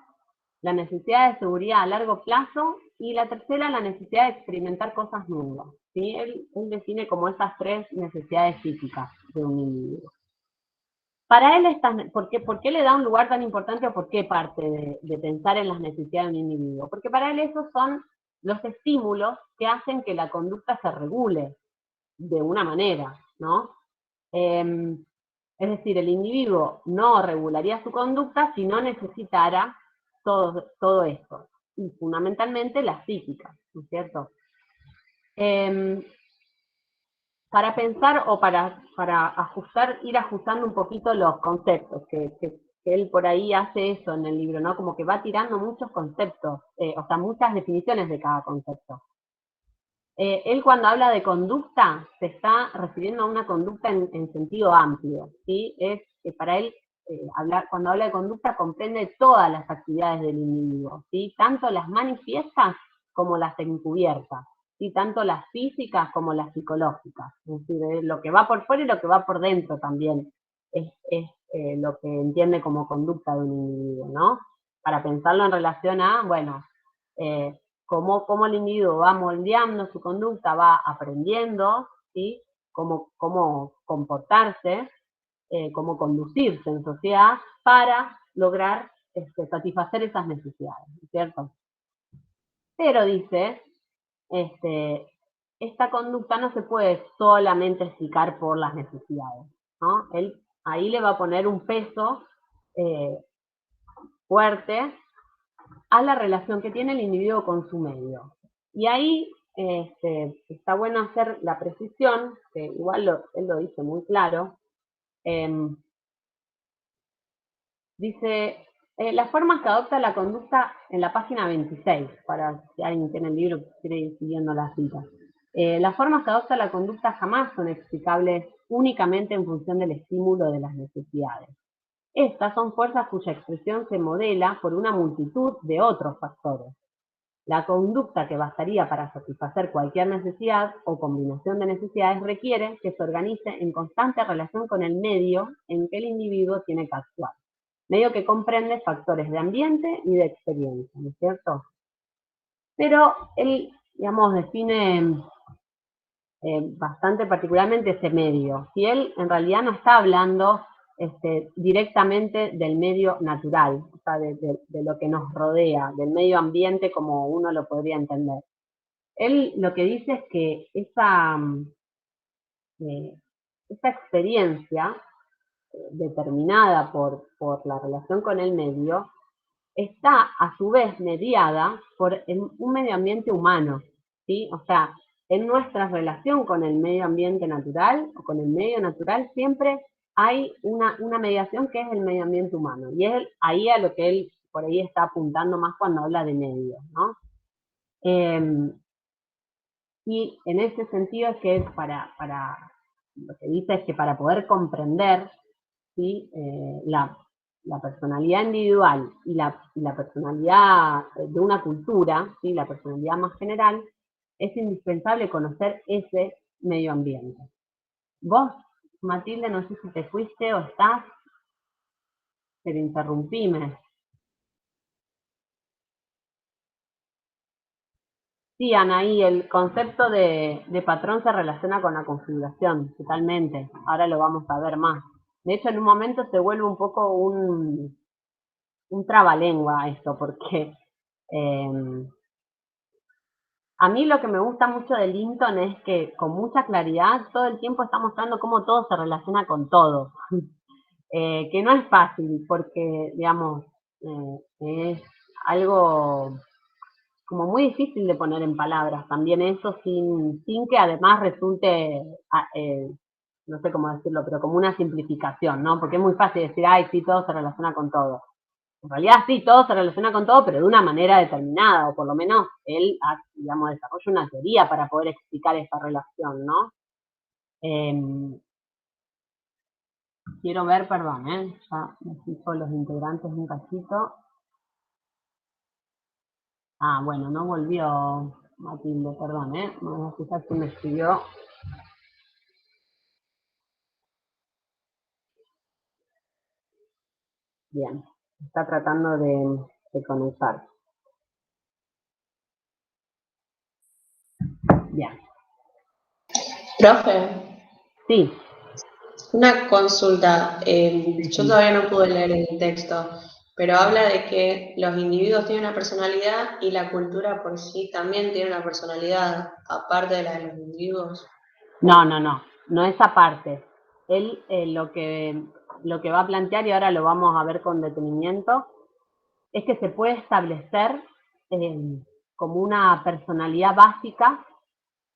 la necesidad de seguridad a largo plazo, y la tercera, la necesidad de experimentar cosas nuevas. ¿Sí? Él define como esas tres necesidades psíquicas de un individuo. Para él, ¿por qué le da un lugar tan importante o por qué parte de pensar en las necesidades de un individuo? Porque para él esos son los estímulos que hacen que la conducta se regule de una manera, ¿no? Es decir, el individuo no regularía su conducta si no necesitara todo esto, y fundamentalmente la psíquica, ¿no es cierto? Para pensar o para ir ajustando un poquito los conceptos, que él por ahí hace eso en el libro, ¿no? Como que va tirando muchos conceptos, o sea, muchas definiciones de cada concepto. Él cuando habla de conducta, se está refiriendo a una conducta en sentido amplio, ¿sí? Para él, cuando habla de conducta, comprende todas las actividades del individuo, ¿sí? Tanto las manifiestas como las encubiertas, ¿sí? Tanto las físicas como las psicológicas, es decir, lo que va por fuera y lo que va por dentro también es lo que entiende como conducta de un individuo, ¿no? Para pensarlo en relación a, bueno, cómo el individuo va moldeando su conducta, va aprendiendo, ¿sí? Cómo comportarse, cómo conducirse en sociedad para lograr satisfacer esas necesidades, ¿cierto? Pero dice, esta conducta no se puede solamente explicar por las necesidades, ¿no? Él ahí le va a poner un peso fuerte a la relación que tiene el individuo con su medio. Y ahí está bueno hacer la precisión, que igual él lo dice muy claro, Dice, las formas que adopta la conducta en la página 26, para si alguien tiene el libro y quiere ir siguiendo la cita. Las formas que adopta la conducta jamás son explicables únicamente en función del estímulo de las necesidades. Estas son fuerzas cuya expresión se modela por una multitud de otros factores. La conducta que bastaría para satisfacer cualquier necesidad o combinación de necesidades requiere que se organice en constante relación con el medio en que el individuo tiene que actuar. Medio que comprende factores de ambiente y de experiencia, ¿no es cierto? Pero él, digamos, define bastante particularmente ese medio. Si él en realidad no está hablando directamente del medio natural, o sea, de lo que nos rodea, del medio ambiente como uno lo podría entender. Él lo que dice es que esa experiencia determinada por la relación con el medio está a su vez mediada por un medio ambiente humano, ¿sí? O sea, en nuestra relación con el medio ambiente natural o con el medio natural siempre hay una mediación que es el medio ambiente humano. Y es ahí a lo que él por ahí está apuntando más cuando habla de medio, ¿no? Y en ese sentido es que lo que dice es que para poder comprender, ¿sí? la personalidad individual y la personalidad de una cultura, ¿sí? La personalidad más general, es indispensable conocer ese medio ambiente. Vos, Matilde, no sé si te fuiste o estás, pero interrumpime. Sí, Anaí, el concepto de patrón se relaciona con la configuración, totalmente. Ahora lo vamos a ver más. De hecho, en un momento se vuelve un poco un trabalengua esto, porque a mí lo que me gusta mucho de Linton es que con mucha claridad todo el tiempo está mostrando cómo todo se relaciona con todo. Que no es fácil, porque, digamos, es algo como muy difícil de poner en palabras también eso sin que además resulte, no sé cómo decirlo, pero como una simplificación, ¿no? Porque es muy fácil decir, ay, sí, todo se relaciona con todo. En realidad sí, todo se relaciona con todo, pero de una manera determinada, o por lo menos él, digamos, desarrolla una teoría para poder explicar esa relación, ¿no? Quiero ver, perdón, ya me fijo los integrantes un cachito. Ah, bueno, no volvió Matilde, perdón, vamos a fijar si me escribió. Bien, está tratando de conectar. Bien. Profe, Sí. una consulta. Yo todavía no pude leer el texto, pero habla de que los individuos tienen una personalidad y la cultura por sí también tiene una personalidad, aparte de la de los individuos. No es aparte. Él lo que va a plantear, y ahora lo vamos a ver con detenimiento, es que se puede establecer como una personalidad básica,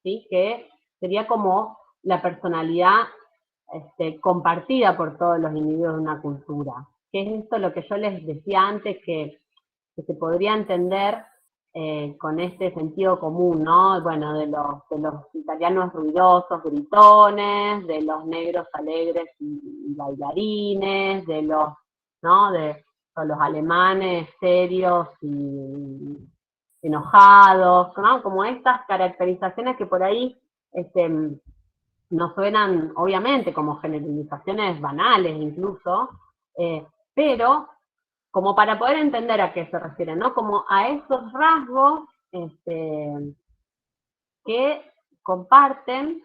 ¿sí? Que sería como la personalidad compartida por todos los individuos de una cultura. Que es esto lo que yo les decía antes, que se podría entender con este sentido común, ¿no? Bueno, de los italianos ruidosos, gritones, de los negros alegres y bailarines, de los, ¿no? De los alemanes serios y enojados, ¿no? Como estas caracterizaciones que por ahí nos suenan, obviamente, como generalizaciones banales incluso, pero como para poder entender a qué se refiere, ¿no? Como a esos rasgos que comparten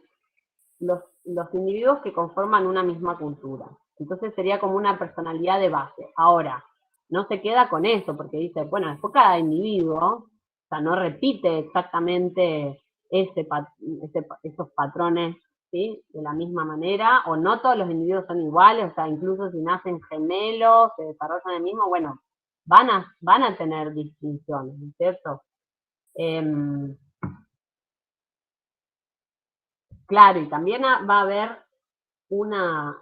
los individuos que conforman una misma cultura. Entonces sería como una personalidad de base. Ahora, no se queda con eso, porque dice, bueno, después cada individuo, o sea, no repite exactamente esos patrones, ¿sí? De la misma manera, o no todos los individuos son iguales, o sea, incluso si nacen gemelos, se desarrollan el mismo, bueno, van a tener distinciones, ¿no es cierto? Claro, y también va a haber una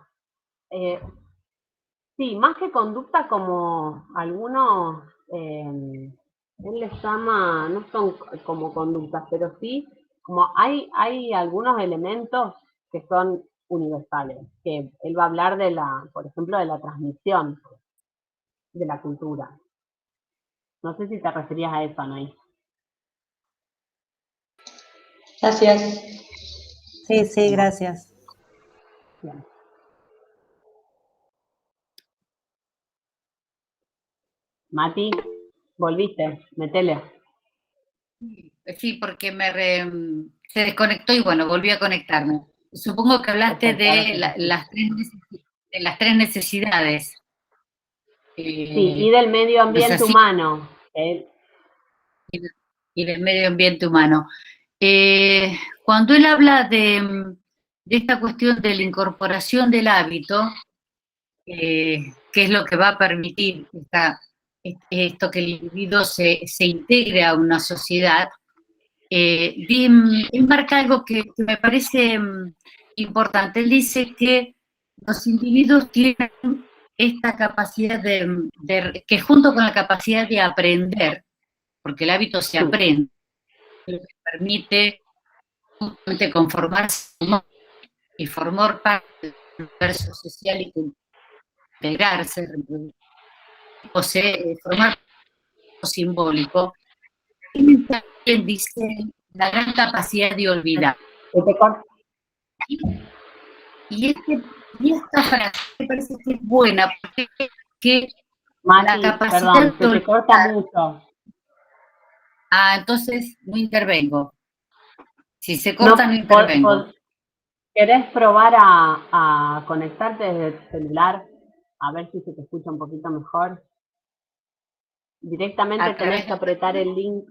Sí, más que conducta como algunos, él les llama, no son como conductas, pero sí, como hay algunos elementos que son universales, que él va a hablar de por ejemplo, de la transmisión de la cultura. No sé si te referías a eso, Anaí. Gracias. Sí, gracias. Bien. Mati, volviste, metele. Sí, porque se desconectó y bueno, volví a conectarme. Supongo que hablaste Perfecto, de las tres necesidades. Sí, y del medio ¿No es ambiente así? humano. Y del medio ambiente humano. Cuando él habla de esta cuestión de la incorporación del hábito, que es lo que va a permitir esto que el individuo se integre a una sociedad, él marca algo que me parece importante. Él dice que los individuos tienen esta capacidad que junto con la capacidad de aprender, porque el hábito se aprende, lo que permite justamente conformarse y formar parte del universo social y integrarse, formar parte simbólico, y también dice la gran capacidad de olvidar. Y esta frase me parece que es buena, porque Mati, la capacidad perdón, de se te corta olvidar. mucho. Entonces no intervengo. Si se corta, no intervengo. ¿Querés probar a conectarte desde el celular? A ver si se te escucha un poquito mejor. Directamente tenés que apretar el link.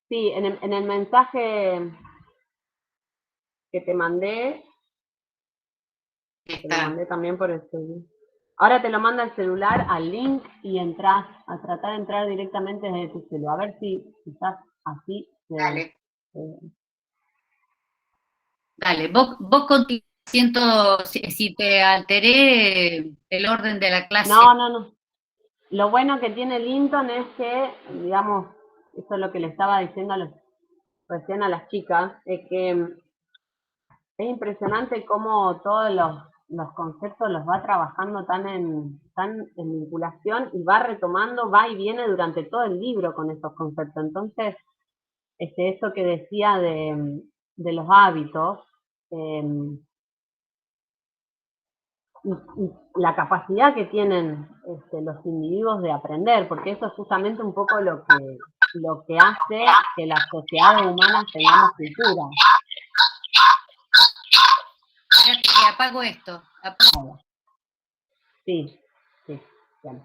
Sí, en el mensaje que te mandé, te lo mandé también por el celular. Ahora te lo manda el celular al link y entras a tratar de entrar directamente desde tu celular. A ver si quizás así. Dale. Dale, vos continúa. Siento si te alteré el orden de la clase. No. Lo bueno que tiene Linton es que, digamos, eso es lo que le estaba diciendo recién a las chicas, es que es impresionante cómo todos los conceptos los va trabajando tan en vinculación y va retomando, va y viene durante todo el libro con esos conceptos. Entonces, eso que decía de los hábitos, y la capacidad que tienen los individuos de aprender, porque eso es justamente un poco lo que hace que las sociedades humanas tengamos cultura. Espérate que apago esto. Sí, bien.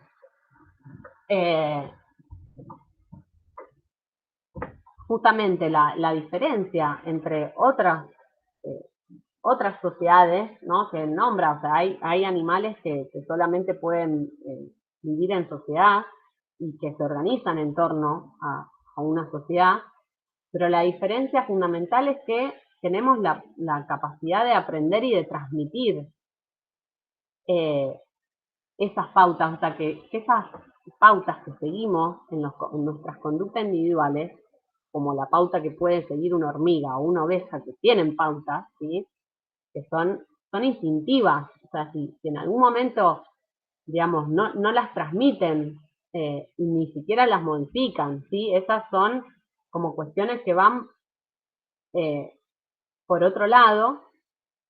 Justamente la diferencia entre otras sociedades, ¿no? Que nombra, o sea, hay animales que solamente pueden vivir en sociedad y que se organizan en torno a una sociedad, pero la diferencia fundamental es que tenemos la capacidad de aprender y de transmitir esas pautas, o sea, que esas pautas que seguimos en nuestras conductas individuales, como la pauta que puede seguir una hormiga o una oveja, que tienen pautas, ¿sí? Que son instintivas, o sea, si en algún momento, digamos, no las transmiten, ni siquiera las modifican, ¿sí? Esas son como cuestiones que van por otro lado,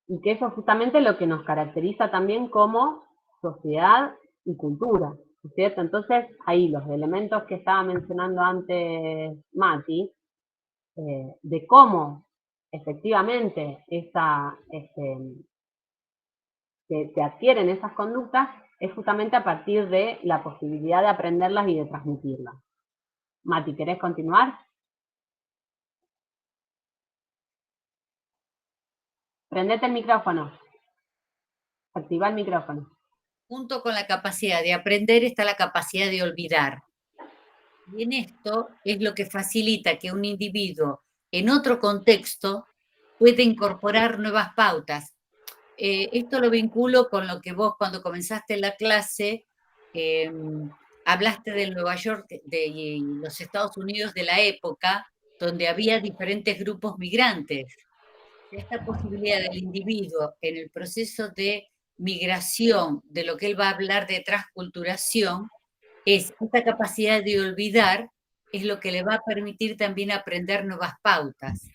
y que eso es justamente lo que nos caracteriza también como sociedad y cultura, ¿cierto? Entonces, ahí los elementos que estaba mencionando antes Mati, de cómo efectivamente se adquieren esas conductas, es justamente a partir de la posibilidad de aprenderlas y de transmitirlas. Mati, ¿querés continuar? Prendete el micrófono. Activa el micrófono. Junto con la capacidad de aprender está la capacidad de olvidar. Y en esto es lo que facilita que un individuo en otro contexto pueda incorporar nuevas pautas. esto lo vinculo con lo que vos cuando comenzaste la clase hablaste de Nueva York y los Estados Unidos de la época donde había diferentes grupos migrantes. Esta posibilidad del individuo en el proceso de migración, de lo que él va a hablar de transculturación, es esta capacidad de olvidar, es lo que le va a permitir también aprender nuevas pautas.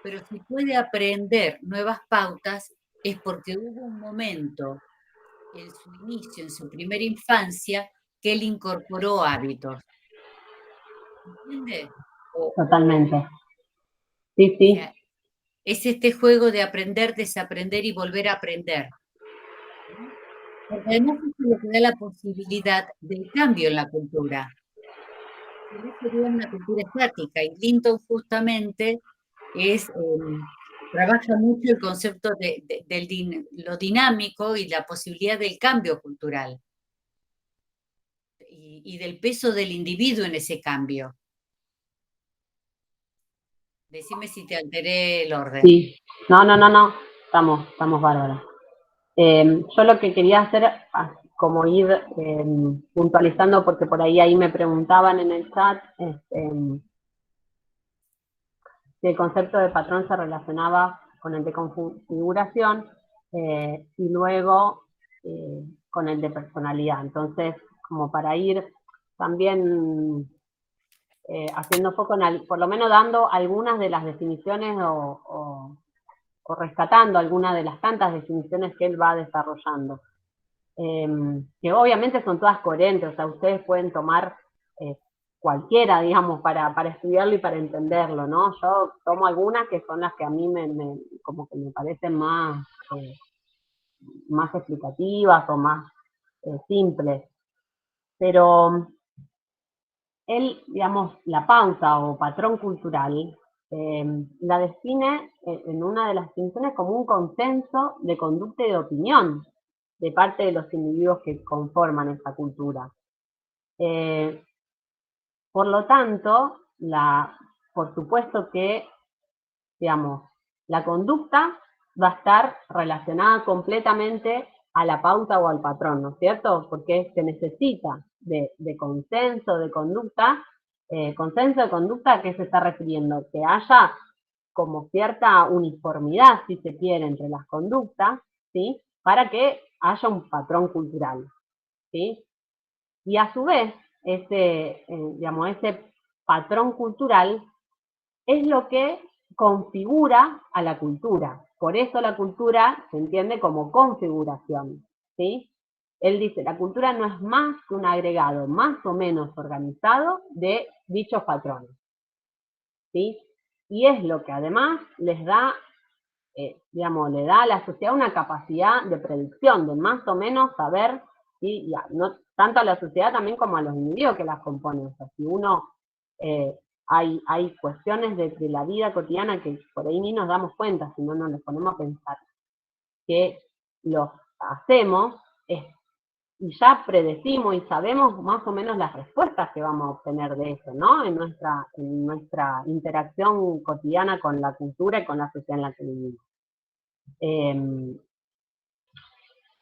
Pero si puede aprender nuevas pautas es porque hubo un momento en su inicio, en su primera infancia, que él incorporó hábitos. ¿Entiende? Totalmente. Sí, sí. O sea, es este juego de aprender, desaprender y volver a aprender. Porque además es lo que da la posibilidad del cambio en la cultura. Si no sería una cultura estática, y Linton justamente trabaja mucho el concepto de lo dinámico y la posibilidad del cambio cultural. Y del peso del individuo en ese cambio. Decime si te alteré el orden. Sí. No. Estamos bárbaros. Yo lo que quería hacer, como ir puntualizando, porque por ahí me preguntaban en el chat, si el concepto de patrón se relacionaba con el de configuración y luego con el de personalidad. Entonces, como para ir también haciendo foco en, por lo menos dando algunas de las definiciones o rescatando algunas de las tantas definiciones que él va desarrollando. Que obviamente son todas coherentes, o sea, ustedes pueden tomar cualquiera, digamos, para estudiarlo y para entenderlo, ¿no? Yo tomo algunas que son las que a mí como que me parecen más explicativas o más simples. Pero él, digamos, la pauta o patrón cultural la define en una de las definiciones como un consenso de conducta y de opinión de parte de los individuos que conforman esa cultura. Por lo tanto, por supuesto que, digamos, la conducta va a estar relacionada completamente a la pauta o al patrón, ¿no es cierto? Porque se necesita de consenso de conducta. Consenso de conducta, ¿a qué se está refiriendo? Que haya como cierta uniformidad, si se quiere, entre las conductas, ¿sí? Para que haya un patrón cultural, ¿sí? Y a su vez, ese patrón cultural es lo que configura a la cultura. Por eso la cultura se entiende como configuración, ¿sí? Él dice, la cultura no es más que un agregado más o menos organizado de dichos patrones, ¿sí? Y es lo que además les da, le da a la sociedad una capacidad de predicción, de más o menos saber, ¿sí? No, tanto a la sociedad también como a los individuos que las componen. O sea, si uno, hay cuestiones de la vida cotidiana que por ahí ni nos damos cuenta, si no nos ponemos a pensar, que los hacemos, y ya predecimos y sabemos más o menos las respuestas que vamos a obtener de eso, ¿no? En nuestra interacción cotidiana con la cultura y con la sociedad en la que vivimos.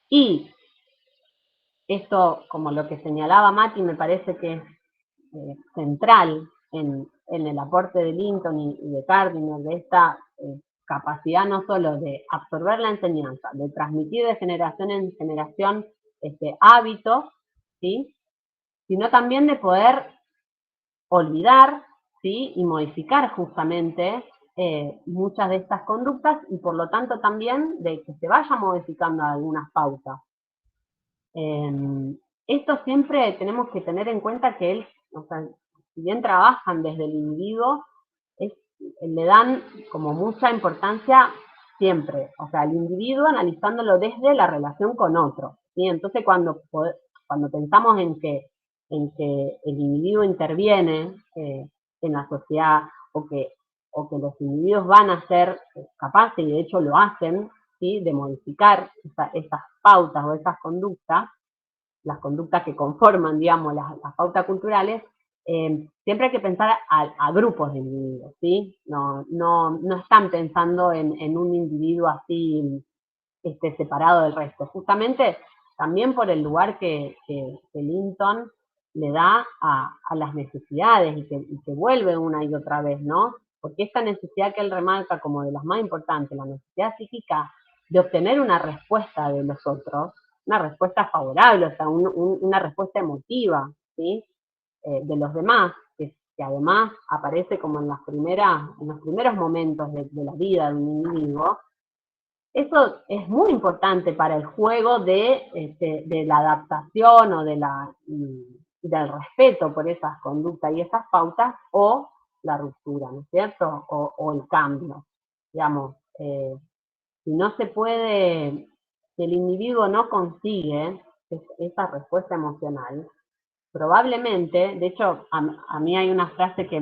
Y esto, como lo que señalaba Mati, me parece que es central en el aporte de Linton y de Gardiner, de esta capacidad no solo de absorber la enseñanza, de transmitir de generación en generación hábitos, ¿sí? Sino también de poder olvidar, ¿sí? Y modificar justamente muchas de estas conductas y por lo tanto también de que se vaya modificando algunas pautas. Esto siempre tenemos que tener en cuenta que él, o sea, si bien trabajan desde el individuo, le dan como mucha importancia siempre, o sea, al individuo analizándolo desde la relación con otro, ¿sí? Entonces cuando pensamos en que el individuo interviene en la sociedad o que los individuos van a ser capaces, y de hecho lo hacen, ¿sí? De modificar esas pautas o esas conductas, las conductas que conforman, digamos, las pautas culturales, siempre hay que pensar a grupos de individuos, ¿sí? No están pensando en un individuo así esté separado del resto. Justamente también por el lugar que Linton le da a las necesidades y que vuelve una y otra vez, ¿no? Porque esta necesidad que él remarca como de las más importantes, la necesidad psíquica de obtener una respuesta de los otros, una respuesta favorable, o sea, una respuesta emotiva, ¿sí? De los demás, que además aparece como en los primeros momentos de la vida de un individuo. Eso es muy importante para el juego de la adaptación o del respeto por esas conductas y esas pautas, o la ruptura, ¿no es cierto? O el cambio. Digamos, si no se puede, si el individuo no consigue esa respuesta emocional, probablemente, de hecho, a mí hay una frase que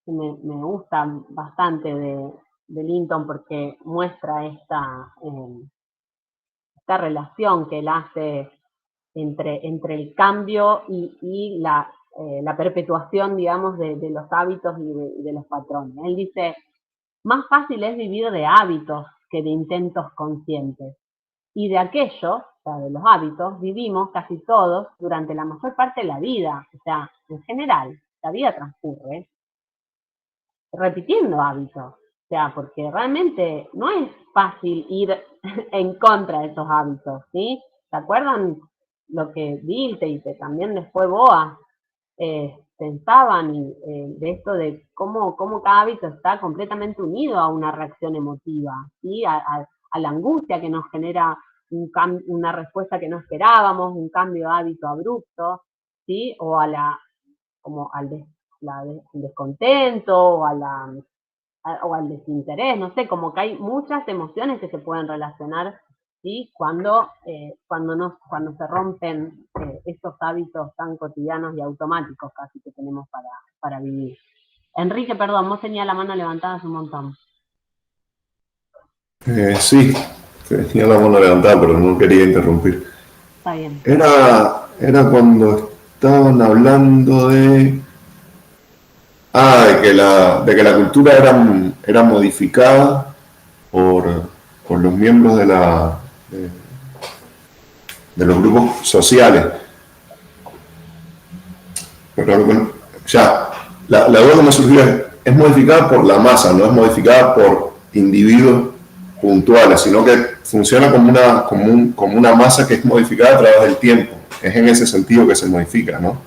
me gusta bastante de Linton porque muestra esta relación que él hace entre el cambio y la perpetuación, digamos, de los hábitos y de los patrones. Él dice, más fácil es vivir de hábitos que de intentos conscientes. Y de aquello, o sea, de los hábitos, vivimos casi todos durante la mayor parte de la vida. O sea, en general, la vida transcurre repitiendo hábitos. O sea, porque realmente no es fácil ir en contra de esos hábitos, ¿sí? ¿Se acuerdan lo que Dilthey y que también después Boas pensaban de esto de cómo cada hábito está completamente unido a una reacción emotiva, ¿sí? A la angustia que nos genera una respuesta que no esperábamos, un cambio de hábito abrupto, ¿sí? O como al descontento, o al desinterés, no sé, como que hay muchas emociones que se pueden relacionar, ¿sí? Cuando se rompen estos hábitos tan cotidianos y automáticos casi que tenemos para vivir. Enrique, perdón, vos tenías la mano levantada hace un montón. Sí, tenía la mano levantada, pero no quería interrumpir. Está bien. Era cuando estaban hablando de que la cultura era modificada por los miembros de los grupos sociales. Pero ya, la duda que me surgió es modificada por la masa, no es modificada por individuos puntuales, sino que funciona como una masa que es modificada a través del tiempo. Es en ese sentido que se modifica, ¿no?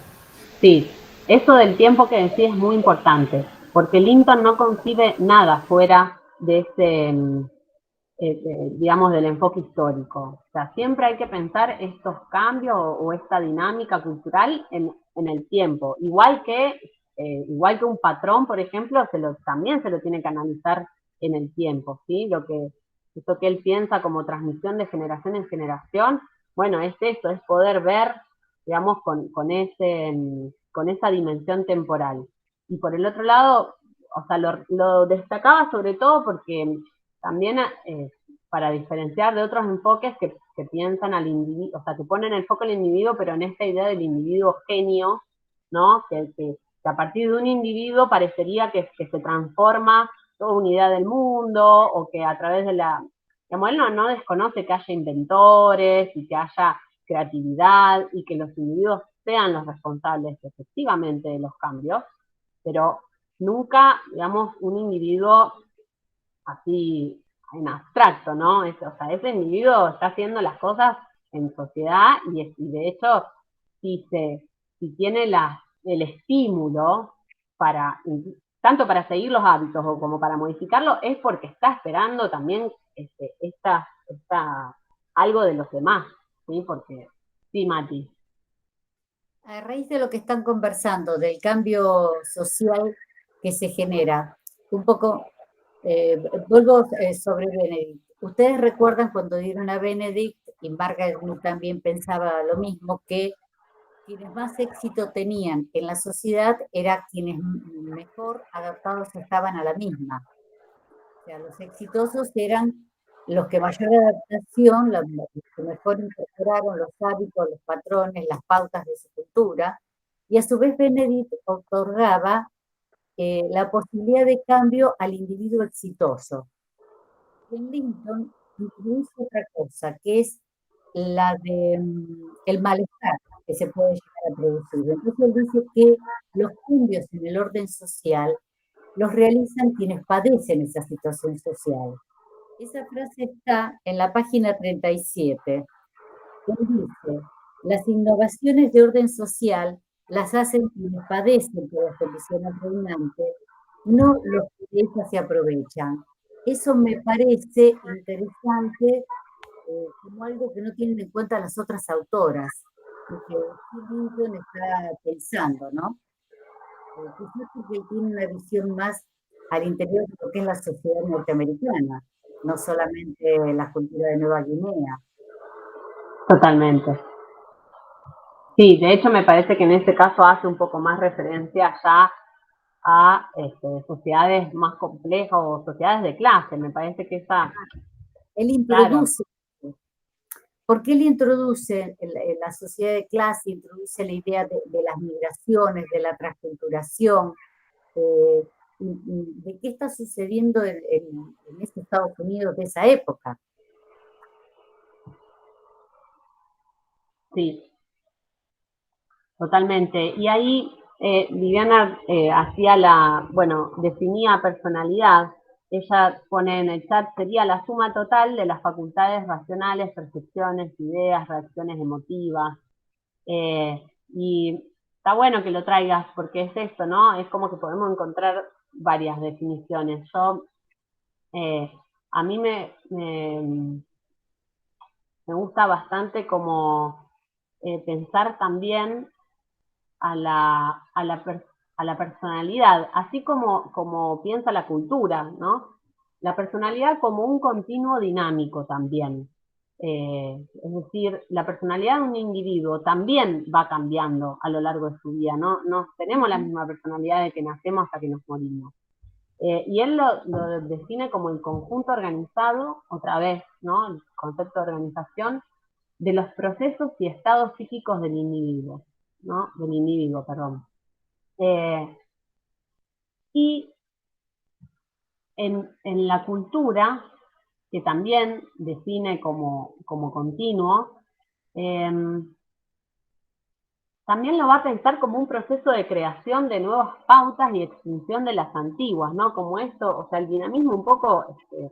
Sí, eso del tiempo que decís es muy importante, porque Linton no concibe nada fuera de ese, digamos, del enfoque histórico. O sea, siempre hay que pensar estos cambios o esta dinámica cultural en el tiempo. Igual que un patrón, por ejemplo, también se lo tiene que analizar en el tiempo, ¿sí? Eso que él piensa como transmisión de generación en generación, bueno, es eso, es poder ver, digamos, con esa dimensión temporal. Y por el otro lado, o sea, lo destacaba sobre todo porque también para diferenciar de otros enfoques que piensan al individuo, o sea, que ponen el foco en el individuo, pero en esta idea del individuo genio, ¿no? Que a partir de un individuo parecería que se transforma toda una idea del mundo, o que a través de digamos, él no desconoce que haya inventores y que haya creatividad y que los individuos sean los responsables efectivamente de los cambios, pero nunca, digamos, un individuo así en abstracto, ¿no? O sea, ese individuo está haciendo las cosas en sociedad y de hecho, si tiene el estímulo tanto para seguir los hábitos o como para modificarlo, es porque está esperando también algo de los demás, ¿sí? Porque, sí, Mati. A raíz de lo que están conversando, del cambio social que se genera, un poco, vuelvo sobre Benedict. ¿Ustedes recuerdan cuando dieron a Benedict, y Margaret también pensaba lo mismo, que quienes más éxito tenían en la sociedad eran quienes mejor adaptados estaban a la misma? O sea, los exitosos eran los que mayor adaptación, los que mejor incorporaron los hábitos, los patrones, las pautas de su cultura, y a su vez Benedict otorgaba la posibilidad de cambio al individuo exitoso. En Linton introduce otra cosa, que es la de el malestar que se puede llegar a producir. Entonces él dice que los cambios en el orden social los realizan quienes padecen esa situación social. Esa frase está en la página 37. Él dice, las innovaciones de orden social las hacen quienes padecen por la condición apremiante, no los que de ellas se aprovechan. Eso me parece interesante, como algo que no tienen en cuenta las otras autoras, porque Lincoln está pensando, ¿no? Quizás porque tiene una visión más al interior de lo que es la sociedad norteamericana, no solamente la cultura de Nueva Guinea. Totalmente. Sí, de hecho me parece que en este caso hace un poco más referencia ya a sociedades más complejas o sociedades de clase. Me parece que esa... Él introduce, claro. Porque él introduce en la sociedad de clase, introduce la idea de las migraciones, de la transculturación, de qué está sucediendo en ese Estados Unidos de esa época. Sí, totalmente. Y ahí Viviana definía personalidad. Ella pone en el chat, sería la suma total de las facultades racionales, percepciones, ideas, reacciones emotivas. Y está bueno que lo traigas porque es esto, ¿no? Es como que podemos encontrar varias definiciones. A mí me gusta bastante como pensar también a la personalidad, así como piensa la cultura, ¿no? La personalidad como un continuo dinámico también. Es decir, la personalidad de un individuo también va cambiando a lo largo de su vida, ¿no? No tenemos la misma personalidad de que nacemos hasta que nos morimos. Y él lo define como el conjunto organizado, otra vez, ¿no? El concepto de organización de los procesos y estados psíquicos del individuo, ¿no? Del individuo, perdón. Y en la cultura, que también define como continuo, también lo va a pensar como un proceso de creación de nuevas pautas y extinción de las antiguas, ¿no? Como esto, o sea, el dinamismo un poco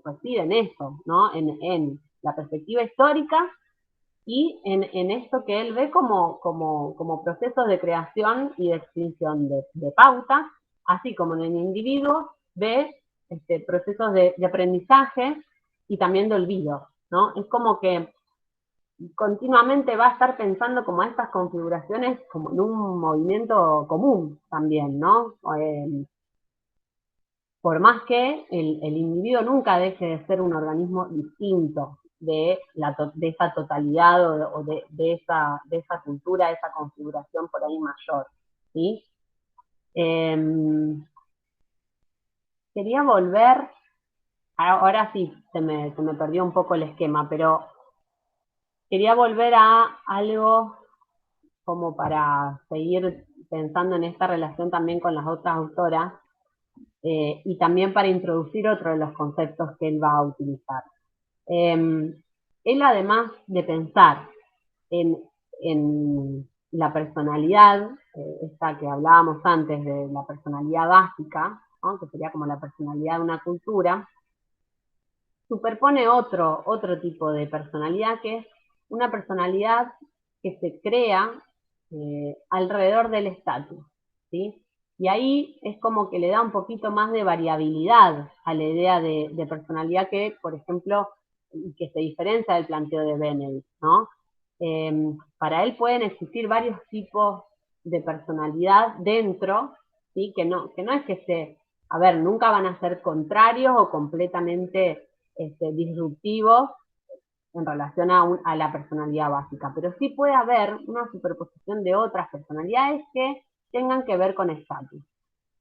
reside en eso, ¿no? En la perspectiva histórica y en esto que él ve como procesos de creación y de extinción de pautas, así como en el individuo ve procesos de aprendizaje y también de olvido, ¿no? Es como que continuamente va a estar pensando como estas configuraciones como en un movimiento común también, ¿no? Por más que el individuo nunca deje de ser un organismo distinto de esa totalidad o de esa cultura, de esa configuración por ahí mayor, ¿sí? Quería volver, ahora sí se me perdió un poco el esquema, pero quería volver a algo como para seguir pensando en esta relación también con las otras autoras, y también para introducir otro de los conceptos que él va a utilizar. Él, además de pensar en la personalidad, esta que hablábamos antes de la personalidad básica, ¿no? Que sería como la personalidad de una cultura, superpone otro tipo de personalidad, que es una personalidad que se crea alrededor del estatus, ¿sí? Y ahí es como que le da un poquito más de variabilidad a la idea de personalidad que, por ejemplo, que se diferencia del planteo de Benedict, ¿no? Para él pueden existir varios tipos de personalidad dentro, ¿sí? Que no es que nunca van a ser contrarios o completamente disruptivos en relación a la personalidad básica, pero sí puede haber una superposición de otras personalidades que tengan que ver con estatus.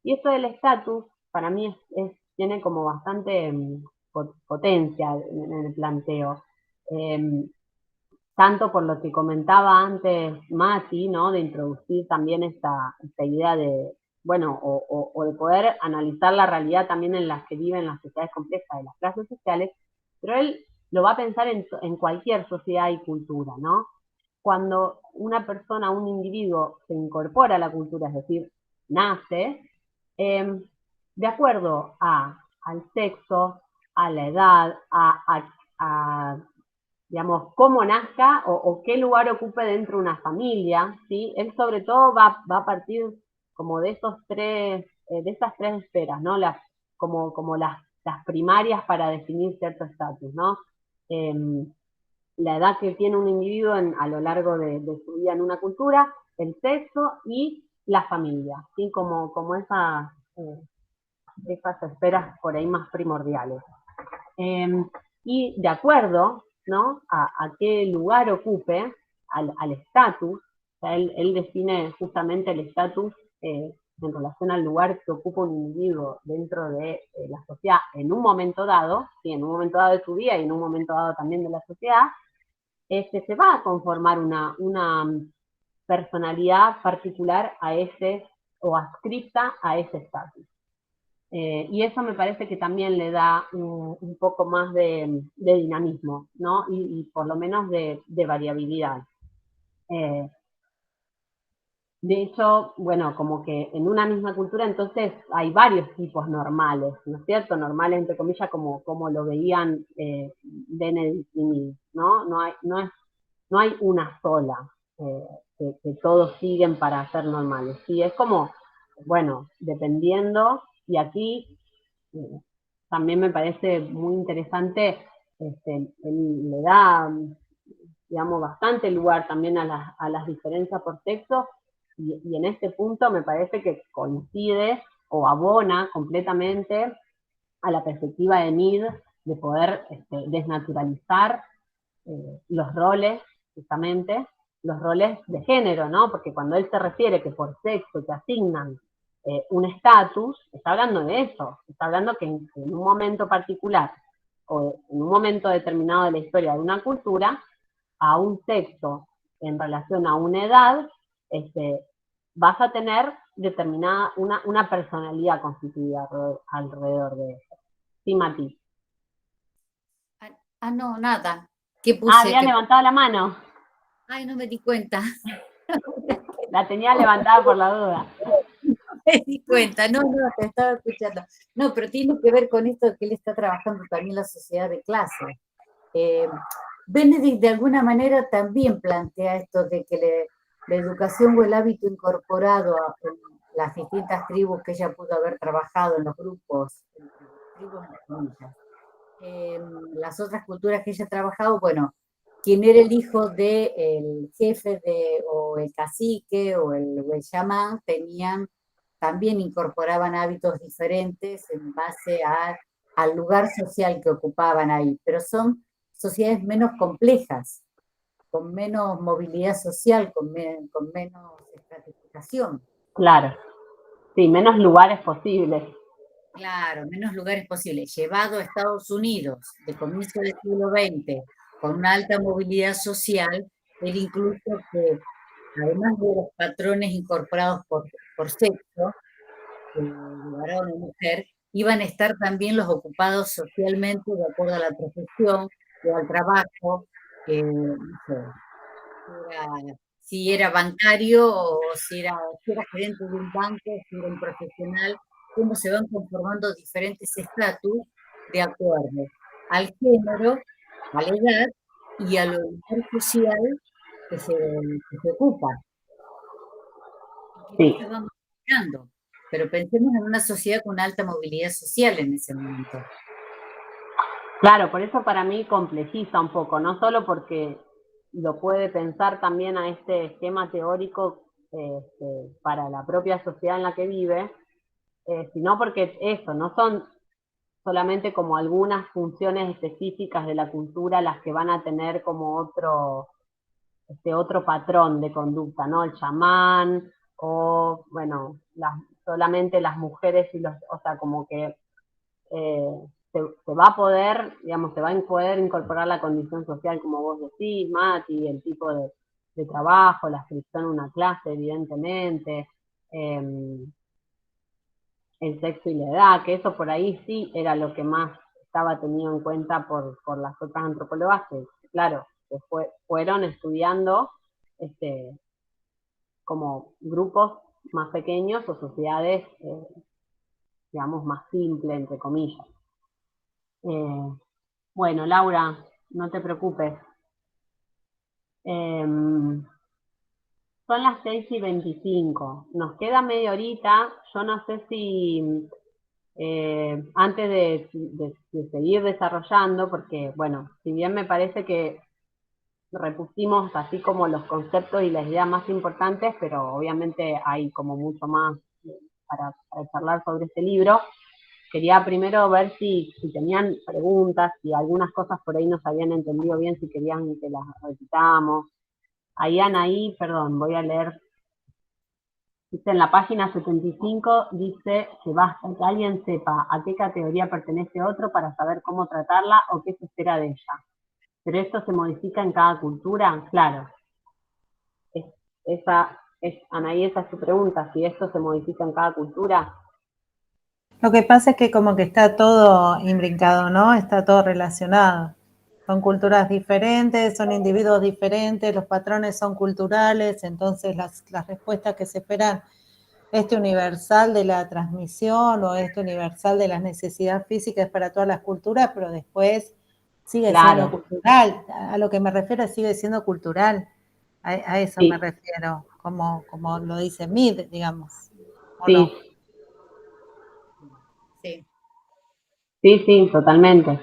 Y esto del estatus, para mí, tiene como bastante potencia en el planteo. Tanto por lo que comentaba antes Mati, ¿no? De introducir también esta idea de, bueno, o de poder analizar la realidad también en las que viven las sociedades complejas de las clases sociales, pero él lo va a pensar en cualquier sociedad y cultura, ¿no? Cuando una persona, un individuo, se incorpora a la cultura, es decir, nace, de acuerdo al sexo, a la edad, digamos, cómo nazca o qué lugar ocupe dentro de una familia, ¿sí? Él sobre todo va a partir como de esas tres esferas, ¿no? Como las primarias para definir cierto estatus, ¿no? La edad que tiene un individuo a lo largo de su vida en una cultura, el sexo y la familia, ¿sí? Como esas esferas por ahí más primordiales. Y de acuerdo, ¿no? a qué lugar ocupe, al estatus, o sea, él define justamente el estatus en relación al lugar que ocupa un individuo dentro de la sociedad en un momento dado, ¿sí? En un momento dado de su vida y en un momento dado también de la sociedad, se va a conformar una personalidad particular a ese, o adscripta a ese estatus. Y eso me parece que también le da un poco más de dinamismo, ¿no? Y por lo menos de variabilidad. De hecho, bueno, como que en una misma cultura entonces hay varios tipos normales, ¿no es cierto? Normales, entre comillas, como lo veían Benedict y Mill, ¿no? No hay una sola que todos siguen para ser normales. Sí, es como, bueno, dependiendo, y aquí también me parece muy interesante, él le da, digamos, bastante lugar también a las diferencias por sexo, y en este punto me parece que coincide o abona completamente a la perspectiva de Mead de poder desnaturalizar los roles, justamente, los roles de género, ¿no? Porque cuando él se refiere que por sexo te asignan un estatus, está hablando de eso, está hablando que en un momento particular o en un momento determinado de la historia de una cultura, a un sexo en relación a una edad, vas a tener determinada una personalidad constituida alrededor de eso. Sí, Mati. No, nada. ¿Qué puse? Había levantado la mano. Ay, no me di cuenta. La tenía levantada por la duda. No me di cuenta, no, te estaba escuchando. No, pero tiene que ver con esto que él está trabajando también la sociedad de clase. Benedict de alguna manera también plantea esto de que la educación o el hábito incorporado a las distintas tribus que ella pudo haber trabajado en los grupos, tribus entre comillas, las otras culturas que ella ha trabajado, bueno, quien era el hijo del jefe o el cacique o el chamán, también incorporaban hábitos diferentes en base al lugar social que ocupaban ahí, pero son sociedades menos complejas, con menos movilidad social, con menos estratificación. Claro, sí, menos lugares posibles. Claro, menos lugares posibles. Llevado a Estados Unidos de comienzo del siglo XX, con una alta movilidad social, él incluso que, además de los patrones incorporados por sexo, varón o mujer, iban a estar también los ocupados socialmente de acuerdo a la profesión o al trabajo, no sé, si era bancario o si era gerente de un banco, si era un profesional, cómo se van conformando diferentes estatus de acuerdo al género, a la edad y a lo lugar social que se ocupa. Sí. Se va modificando, pero pensemos en una sociedad con alta movilidad social en ese momento. Claro, por eso para mí complejiza un poco, no solo porque lo puede pensar también a este esquema teórico para la propia sociedad en la que vive, sino porque eso, no son solamente como algunas funciones específicas de la cultura las que van a tener como otro patrón de conducta, ¿no? El chamán, o bueno, solamente las mujeres o sea, como que se va a poder, digamos, se va a poder incorporar la condición social, como vos decís, Mati, el tipo de trabajo, la inscripción en una clase, evidentemente, el sexo y la edad, que eso por ahí sí era lo que más estaba tenido en cuenta por las otras antropólogas que, claro, que fueron estudiando como grupos más pequeños o sociedades, digamos, más simples, entre comillas. Bueno, Laura, no te preocupes. Son las 6:25. Nos queda media horita. Yo no sé si antes de seguir desarrollando, porque, bueno, si bien me parece que repusimos así como los conceptos y las ideas más importantes, pero obviamente hay como mucho más para charlar sobre este libro. Quería primero ver si tenían preguntas, si algunas cosas por ahí no se habían entendido bien, si querían que las repitamos. Ahí, Anaí, perdón, voy a leer. Dice en la página 75, dice que basta que alguien sepa a qué categoría pertenece otro para saber cómo tratarla o qué se espera de ella. Pero esto se modifica en cada cultura, claro. Anaí, esa es tu pregunta, si esto se modifica en cada cultura. Lo que pasa es que como que está todo imbrincado, ¿no? Está todo relacionado. Son culturas diferentes, son individuos diferentes, los patrones son culturales, entonces las respuestas que se esperan, universal de la transmisión o universal de las necesidades físicas para todas las culturas, pero después sigue siendo cultural. A lo que me refiero sigue siendo cultural. A eso me refiero, como lo dice Mead, digamos. ¿O no? Sí, totalmente.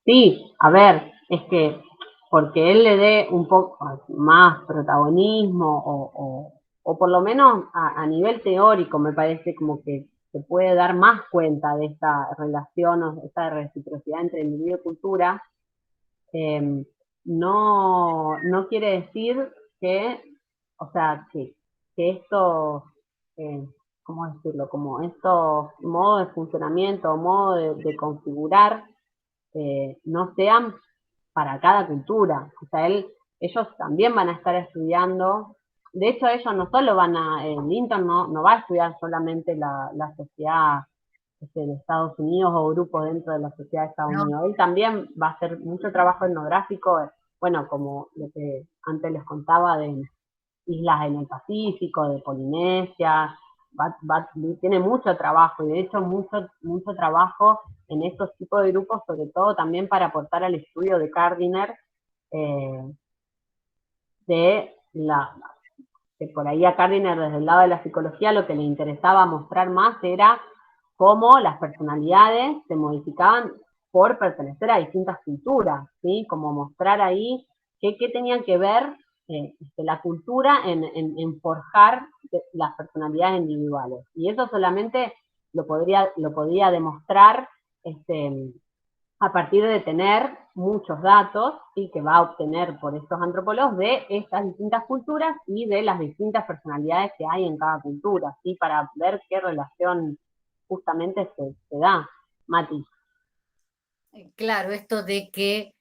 Sí, a ver, es que porque él le dé un poco más protagonismo o por lo menos a nivel teórico me parece como que se puede dar más cuenta de esta relación o esta reciprocidad entre individuo y cultura, no quiere decir que, o sea, que estos, ¿cómo decirlo? Como estos modos de funcionamiento o modos de configurar no sean para cada cultura. O sea, ellos también van a estar estudiando. De hecho, ellos no solo Linton no va a estudiar solamente la sociedad de Estados Unidos o grupos dentro de la sociedad de Estados Unidos. Él también va a hacer mucho trabajo etnográfico, bueno, como lo que antes les contaba de islas en el Pacífico, de Polinesia, tiene mucho trabajo, y de hecho mucho trabajo en estos tipos de grupos, sobre todo también para aportar al estudio de Gardiner, que por ahí a Gardiner desde el lado de la psicología lo que le interesaba mostrar más era cómo las personalidades se modificaban por pertenecer a distintas culturas, ¿sí? Como mostrar ahí qué tenían que ver la cultura en forjar las personalidades individuales. Y eso solamente lo podía demostrar a partir de tener muchos datos, ¿sí? Que va a obtener por estos antropólogos de estas distintas culturas y de las distintas personalidades que hay en cada cultura, ¿sí? Para ver qué relación justamente se da. Mati. Claro, esto de que,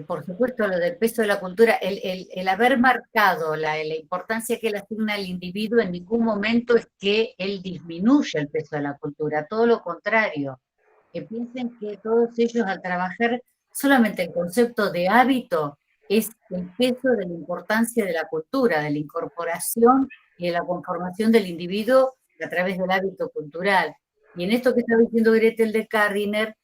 por supuesto, lo del peso de la cultura, el haber marcado la importancia que le asigna al individuo, en ningún momento es que él disminuya el peso de la cultura, todo lo contrario. Que piensen que todos ellos al trabajar solamente el concepto de hábito es el peso de la importancia de la cultura, de la incorporación y de la conformación del individuo a través del hábito cultural. Y en esto que estaba diciendo Gretel de Gardiner,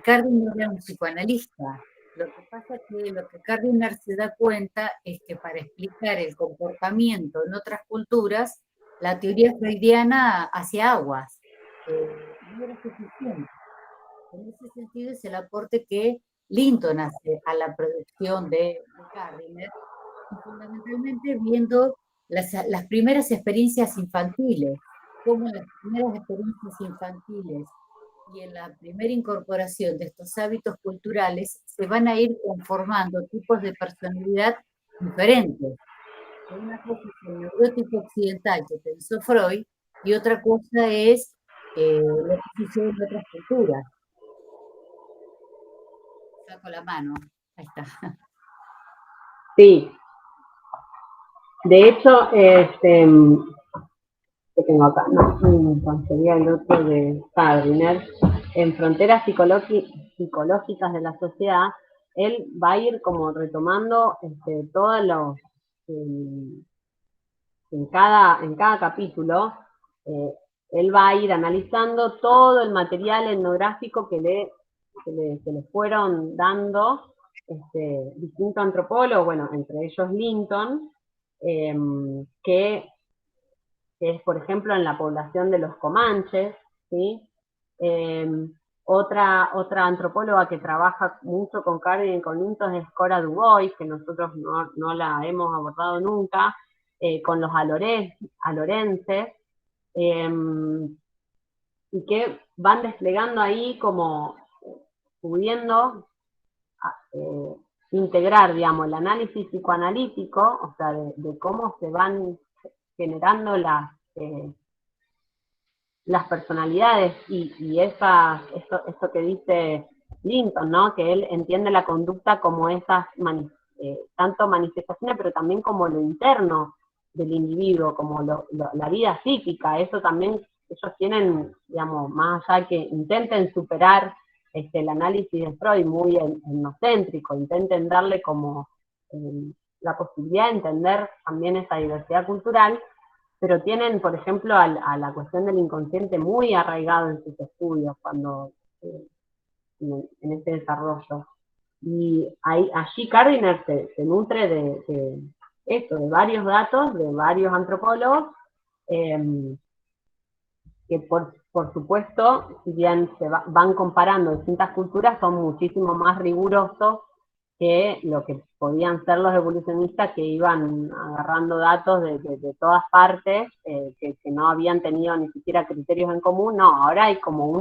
Gardiner era un psicoanalista. Lo que pasa es que lo que Gardiner se da cuenta es que para explicar el comportamiento en otras culturas, la teoría freudiana hacía aguas. No era suficiente. En ese sentido es el aporte que Linton hace a la producción de Gardiner, y fundamentalmente viendo las primeras experiencias infantiles, cómo en las primeras experiencias infantiles y en la primera incorporación de estos hábitos culturales se van a ir conformando tipos de personalidad diferentes. Una cosa es el neurótipo occidental que pensó Freud y otra cosa es lo que sucede en otras culturas. Saco la mano, ahí está. Sí. De hecho, que tengo acá, no, sería el otro de Gardiner. en fronteras psicológicas de la sociedad, él va a ir como retomando todos los, en cada capítulo, él va a ir analizando todo el material etnográfico que le fueron dando distintos antropólogos, bueno, entre ellos Linton, que es, por ejemplo, en la población de los comanches, ¿sí? Otra antropóloga que trabaja mucho con Cardin y con Linton es Cora Dubois, que nosotros no la hemos abordado nunca, con los alorenses, y que van desplegando ahí como pudiendo integrar, digamos, el análisis psicoanalítico, o sea, de cómo se van generando las personalidades y esto que dice Linton, ¿no? Que él entiende la conducta como esas tanto manifestaciones, pero también como lo interno del individuo, como la vida psíquica. Eso también ellos tienen, digamos, más allá que intenten superar el análisis de Freud muy etnocéntrico, intenten darle como la posibilidad de entender también esa diversidad cultural, pero tienen, por ejemplo, a la cuestión del inconsciente muy arraigado en sus estudios, cuando en este desarrollo. Y allí Gardiner se nutre de varios datos, de varios antropólogos, que por supuesto, si bien van comparando distintas culturas, son muchísimo más rigurosos que lo que podían ser los evolucionistas, que iban agarrando datos de todas partes, que no habían tenido ni siquiera criterios en común. No, ahora hay como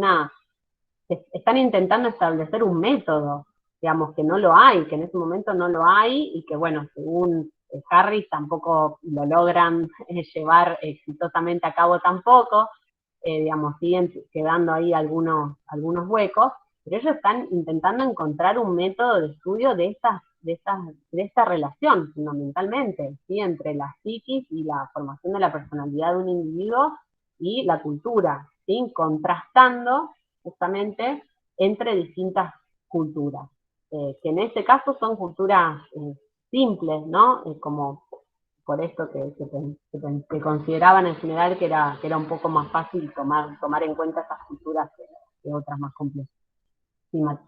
están intentando establecer un método, digamos, que no lo hay, que en ese momento no lo hay, y que bueno, según Harris tampoco lo logran llevar exitosamente a cabo tampoco, digamos, siguen quedando ahí algunos huecos, pero ellos están intentando encontrar un método de estudio de esta relación, fundamentalmente, ¿sí? Entre la psiquis y la formación de la personalidad de un individuo y la cultura, ¿sí? Contrastando justamente entre distintas culturas, que en este caso son culturas simples, ¿no? Como por esto que consideraban en general que era un poco más fácil tomar en cuenta esas culturas que otras más complejas. Sí, Mati.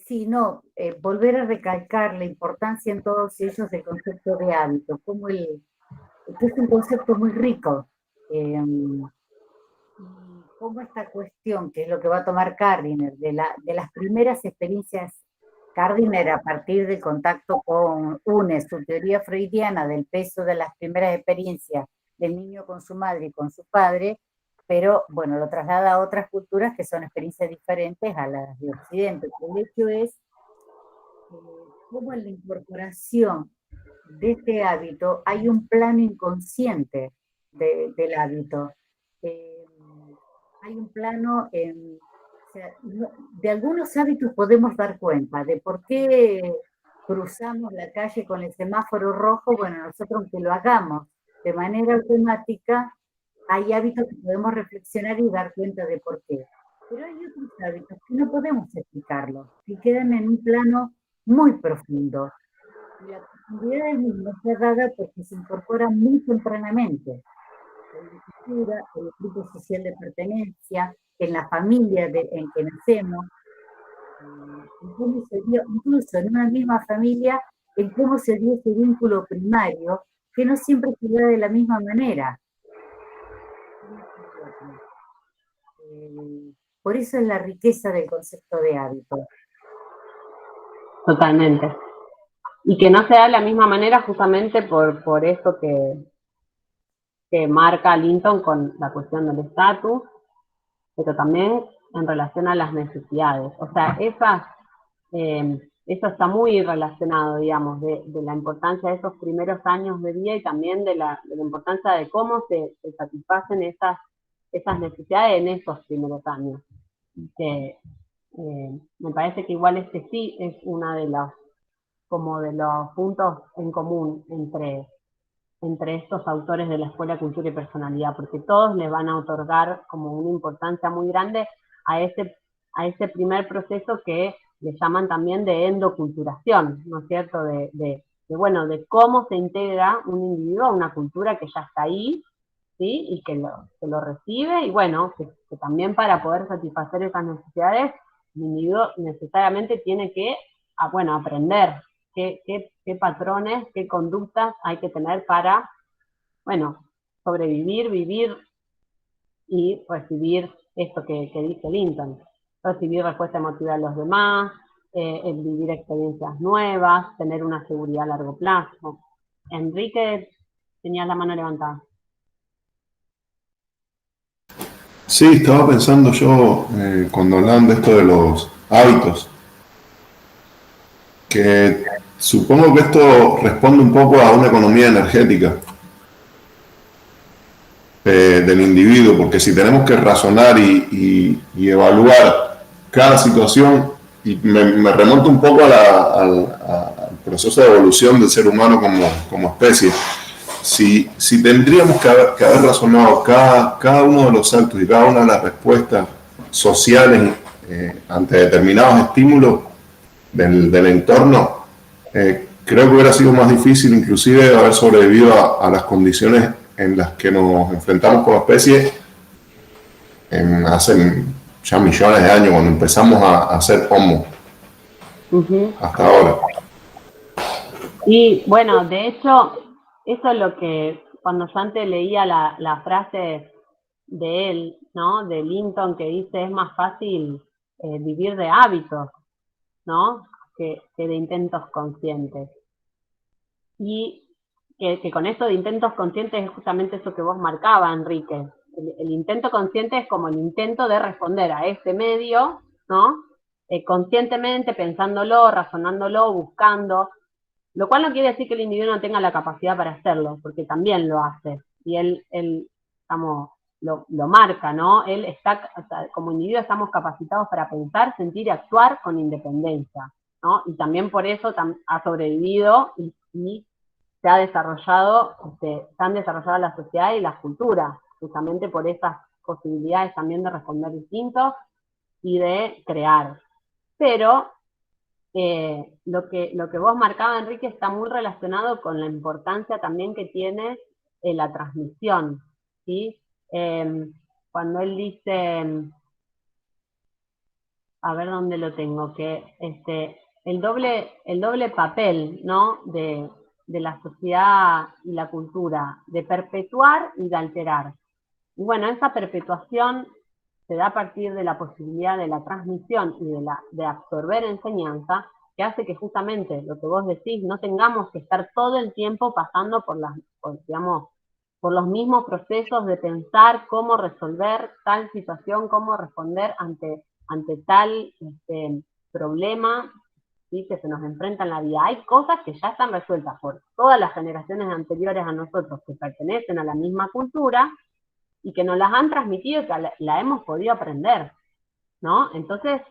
Sí, no, volver a recalcar la importancia en todos ellos del concepto de hábito, que es un concepto muy rico, y cómo esta cuestión, que es lo que va a tomar Gardiner, de las primeras experiencias, Gardiner a partir del contacto con su teoría freudiana del peso de las primeras experiencias del niño con su madre y con su padre, pero bueno, lo traslada a otras culturas que son experiencias diferentes a las de Occidente. El hecho es cómo en la incorporación de este hábito hay un plano inconsciente del hábito. Hay un plano, o sea, de algunos hábitos podemos dar cuenta, de por qué cruzamos la calle con el semáforo rojo. Bueno, nosotros aunque lo hagamos de manera automática, hay hábitos que podemos reflexionar y dar cuenta de por qué. Pero hay otros hábitos que no podemos explicarlos, que quedan en un plano muy profundo. Y la profundidad del mismo está dada porque se incorpora muy tempranamente en la cultura, en el grupo social de pertenencia, en la familia en que nacemos, en cómo se dio, incluso en una misma familia, en cómo se dio ese vínculo primario, que no siempre se da de la misma manera. Por eso es la riqueza del concepto de hábito. Totalmente. Y que no se da de la misma manera justamente por eso que marca Linton con la cuestión del estatus, pero también en relación a las necesidades. O sea, eso está muy relacionado, digamos, de la importancia de esos primeros años de vida y también de la importancia de cómo se satisfacen esas necesidades en esos primeros años. Que, me parece que igual sí es una de los puntos en común entre entre estos autores de la Escuela Cultura y Personalidad, porque todos les van a otorgar como una importancia muy grande a ese primer proceso que le llaman también de endoculturación, ¿no es cierto? De cómo se integra un individuo a una cultura que ya está ahí, ¿sí? Y que lo recibe, y bueno, que también para poder satisfacer esas necesidades, el individuo necesariamente tiene que, aprender qué patrones, qué conductas hay que tener para, sobrevivir, vivir y recibir esto que dice Linton, recibir respuesta emotiva de los demás, el vivir experiencias nuevas, tener una seguridad a largo plazo. Enrique, tenías la mano levantada. Sí, estaba pensando yo, cuando hablaban de esto de los hábitos, que supongo que esto responde un poco a una economía energética del individuo, porque si tenemos que razonar y evaluar cada situación, y me remonto un poco al proceso de evolución del ser humano como especie, si tendríamos que haber razonado cada uno de los actos y cada una de las respuestas sociales ante determinados estímulos del entorno, creo que hubiera sido más difícil inclusive haber sobrevivido a las condiciones en las que nos enfrentamos como especie hace ya millones de años, cuando empezamos a ser homo, hasta ahora. Y bueno, de hecho, eso es lo que, cuando yo antes leía la frase de él, ¿no? De Linton, que dice, es más fácil vivir de hábitos, ¿no? Que de intentos conscientes. Y que con eso de intentos conscientes es justamente eso que vos marcabas, Enrique. El intento consciente es como el intento de responder a ese medio, ¿no? Conscientemente, pensándolo, razonándolo, buscando, lo cual no quiere decir que el individuo no tenga la capacidad para hacerlo, porque también lo hace. Y él digamos, lo marca, ¿no? Él está, o sea, como individuo estamos capacitados para pensar, sentir y actuar con independencia, ¿no? Y también por eso ha sobrevivido y se han desarrollado la sociedad y la cultura, justamente por esas posibilidades también de responder distinto y de crear. Pero lo que vos marcabas, Enrique, está muy relacionado con la importancia también que tiene la transmisión, ¿sí? Cuando él dice, a ver dónde lo tengo, que el doble papel, ¿no? de la sociedad y la cultura, de perpetuar y de alterar. Y bueno, esa perpetuación se da a partir de la posibilidad de la transmisión y de absorber enseñanza, que hace que justamente lo que vos decís, no tengamos que estar todo el tiempo pasando por los mismos procesos de pensar cómo resolver tal situación, cómo responder ante tal problema, ¿sí? Que se nos enfrenta en la vida. Hay cosas que ya están resueltas por todas las generaciones anteriores a nosotros que pertenecen a la misma cultura y que nos las han transmitido y que la hemos podido aprender, ¿no? Entonces,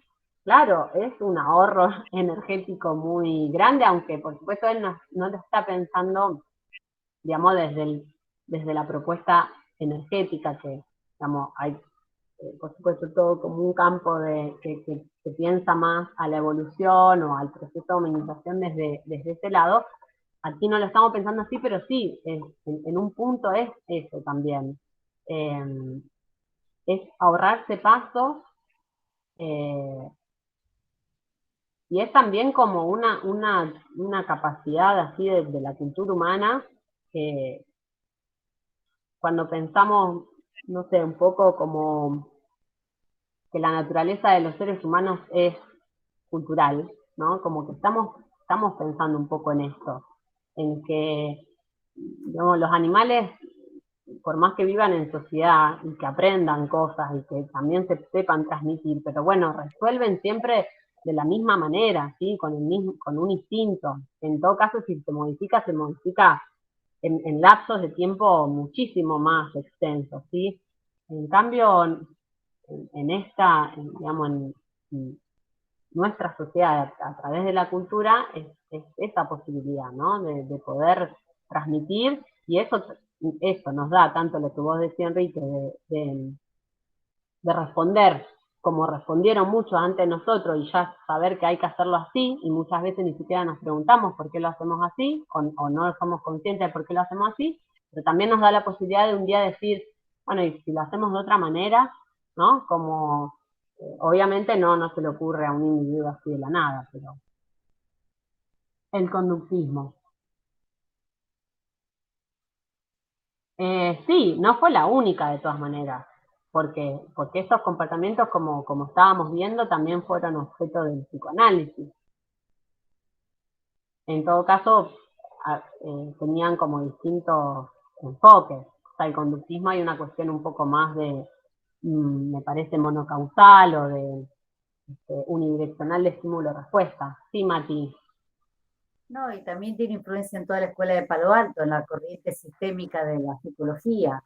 claro, es un ahorro energético muy grande, aunque por supuesto él no lo está pensando, digamos, desde la propuesta energética, que, digamos, hay, por supuesto, todo como un campo que piensa más a la evolución o al proceso de humanización desde ese lado. Aquí no lo estamos pensando así, pero sí, en un punto es eso también. Es ahorrarse pasos, y es también como una capacidad así de la cultura humana, cuando pensamos, no sé, un poco como que la naturaleza de los seres humanos es cultural, ¿no? Como que estamos pensando un poco en esto, en que, digamos, los animales, por más que vivan en sociedad y que aprendan cosas y que también se sepan transmitir, pero bueno, resuelven siempre de la misma manera, ¿sí? Con un instinto. En todo caso, si se modifica en lapsos de tiempo muchísimo más extensos, ¿sí? En cambio, digamos, en nuestra sociedad, a través de la cultura, es esa posibilidad, ¿no? De poder transmitir Y eso nos da tanto lo que vos decías, Enrique, de responder como respondieron muchos antes de nosotros y ya saber que hay que hacerlo así, y muchas veces ni siquiera nos preguntamos por qué lo hacemos así, o no somos conscientes de por qué lo hacemos así, pero también nos da la posibilidad de un día decir, bueno, y si lo hacemos de otra manera, ¿no? Como, obviamente no se le ocurre a un individuo así de la nada, pero el conductismo. Sí, no fue la única de todas maneras, porque esos comportamientos, como estábamos viendo, también fueron objeto del psicoanálisis. En todo caso, tenían como distintos enfoques. O sea, el conductismo hay una cuestión un poco más de, me parece, monocausal o de unidireccional de estímulo-respuesta. Sí, Mati. No, y también tiene influencia en toda la escuela de Palo Alto, en la corriente sistémica de la psicología.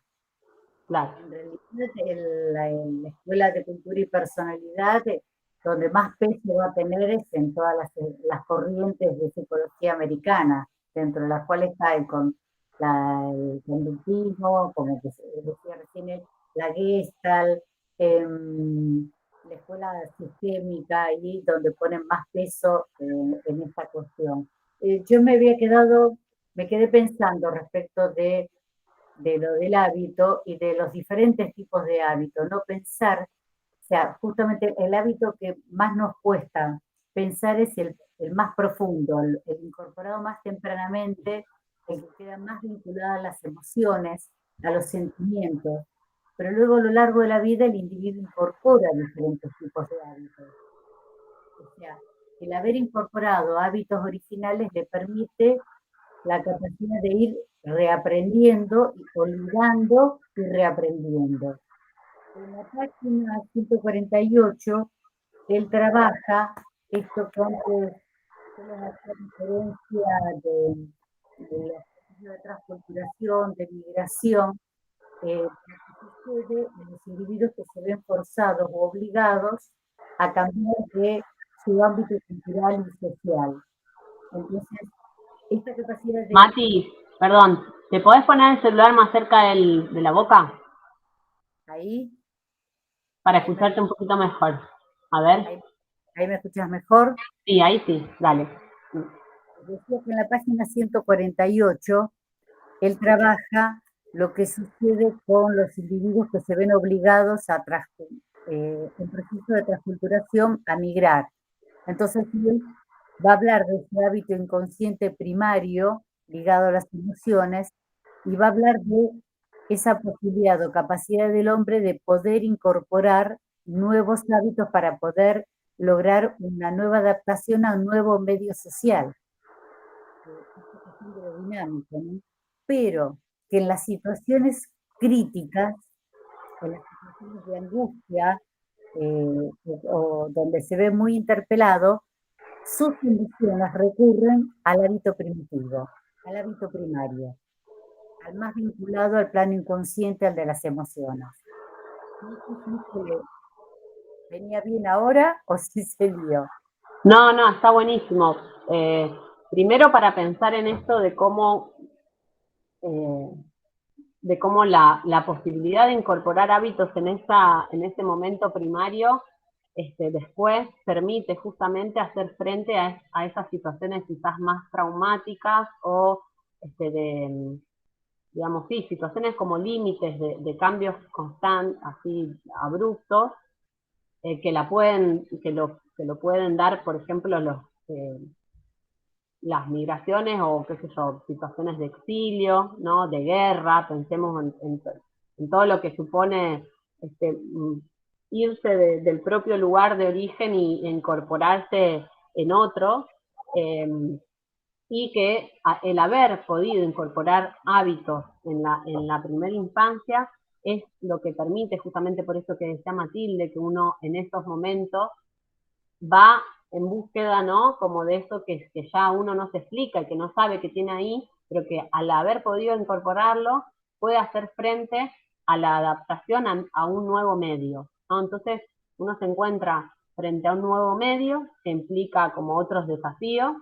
Claro. En realidad, en la escuela de cultura y personalidad, donde más peso va a tener es en todas las corrientes de psicología americana, dentro de las cuales está el conductismo, como que se decía recién, la Gestalt, la escuela sistémica, y donde ponen más peso en esta cuestión. Yo me quedé pensando respecto de lo del hábito y de los diferentes tipos de hábitos, no pensar, o sea, justamente el hábito que más nos cuesta pensar es el más profundo, el incorporado más tempranamente, el que queda más vinculado a las emociones, a los sentimientos, pero luego a lo largo de la vida el individuo incorpora diferentes tipos de hábitos. O sea, el haber incorporado hábitos originales le permite la capacidad de ir reaprendiendo y olvidando y reaprendiendo. En la página 148, él trabaja esto que antes suelen hacer referencia de los procesos de transculturación, de migración, que sucede en los individuos que se ven forzados o obligados a cambiar de su ámbito cultural y social. Entonces, esta capacidad de... Mati, perdón, ¿te podés poner el celular más cerca de la boca? Ahí. Para escucharte un poquito mejor. A ver. ¿Ahí me escuchas mejor? Sí, ahí sí, dale. Decía que en la página 148, él trabaja lo que sucede con los individuos que se ven obligados en proceso de transculturación a migrar. Entonces, él va a hablar de ese hábito inconsciente primario ligado a las emociones y va a hablar de esa posibilidad o capacidad del hombre de poder incorporar nuevos hábitos para poder lograr una nueva adaptación a un nuevo medio social. Es lo dinámico, ¿no? Pero que en las situaciones críticas, en las situaciones de angustia, o donde se ve muy interpelado, sus emociones recurren al hábito primitivo, al hábito primario, al más vinculado al plano inconsciente, al de las emociones. ¿Venía bien ahora o si se lió? No, está buenísimo. Primero para pensar en esto de cómo la posibilidad de incorporar hábitos en ese momento primario, después permite justamente hacer frente a esas situaciones quizás más traumáticas o digamos, sí, situaciones como límites de cambios constantes, así abruptos, que lo pueden dar, por ejemplo, las migraciones o, qué sé yo, situaciones de exilio, ¿no? De guerra, pensemos en todo lo que supone irse del propio lugar de origen y incorporarse en otro, y que el haber podido incorporar hábitos en la primera infancia es lo que permite, justamente por eso que decía Matilde, que uno en estos momentos va en búsqueda, ¿no? Como de eso que ya uno no se explica y que no sabe que tiene ahí, pero que al haber podido incorporarlo, puede hacer frente a la adaptación a un nuevo medio, ¿no? Entonces, uno se encuentra frente a un nuevo medio que implica como otros desafíos,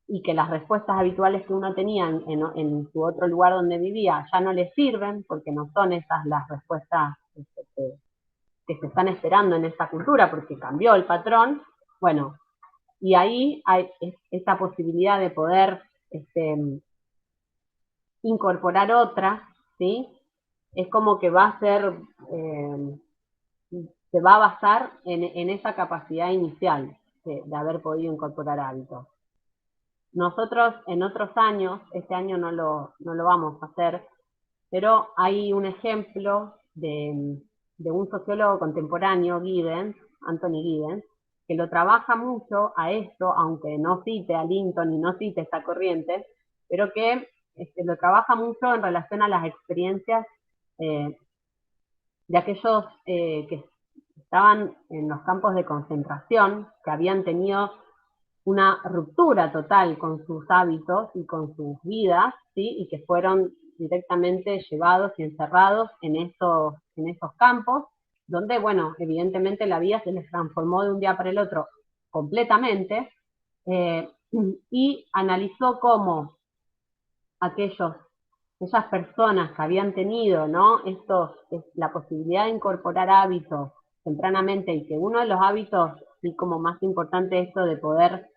y que las respuestas habituales que uno tenía en su otro lugar donde vivía ya no le sirven, porque no son esas las respuestas que se están esperando en esta cultura, porque cambió el patrón, bueno, y ahí hay esta posibilidad de poder incorporar otra, ¿sí? Es como que va a ser, se va a basar en esa capacidad inicial de haber podido incorporar hábitos. Nosotros en otros años, este año no lo vamos a hacer, pero hay un ejemplo de un sociólogo contemporáneo, Giddens, Anthony Giddens, que lo trabaja mucho a esto, aunque no cite a Linton y no cite esta corriente, pero que lo trabaja mucho en relación a las experiencias de aquellos que estaban en los campos de concentración, que habían tenido una ruptura total con sus hábitos y con sus vidas, ¿sí? Y que fueron directamente llevados y encerrados en esos campos, donde, bueno, evidentemente la vida se les transformó de un día para el otro completamente, y analizó cómo esas personas que habían tenido, ¿no? La posibilidad de incorporar hábitos tempranamente, y que uno de los hábitos, sí, como más importante, esto de poder,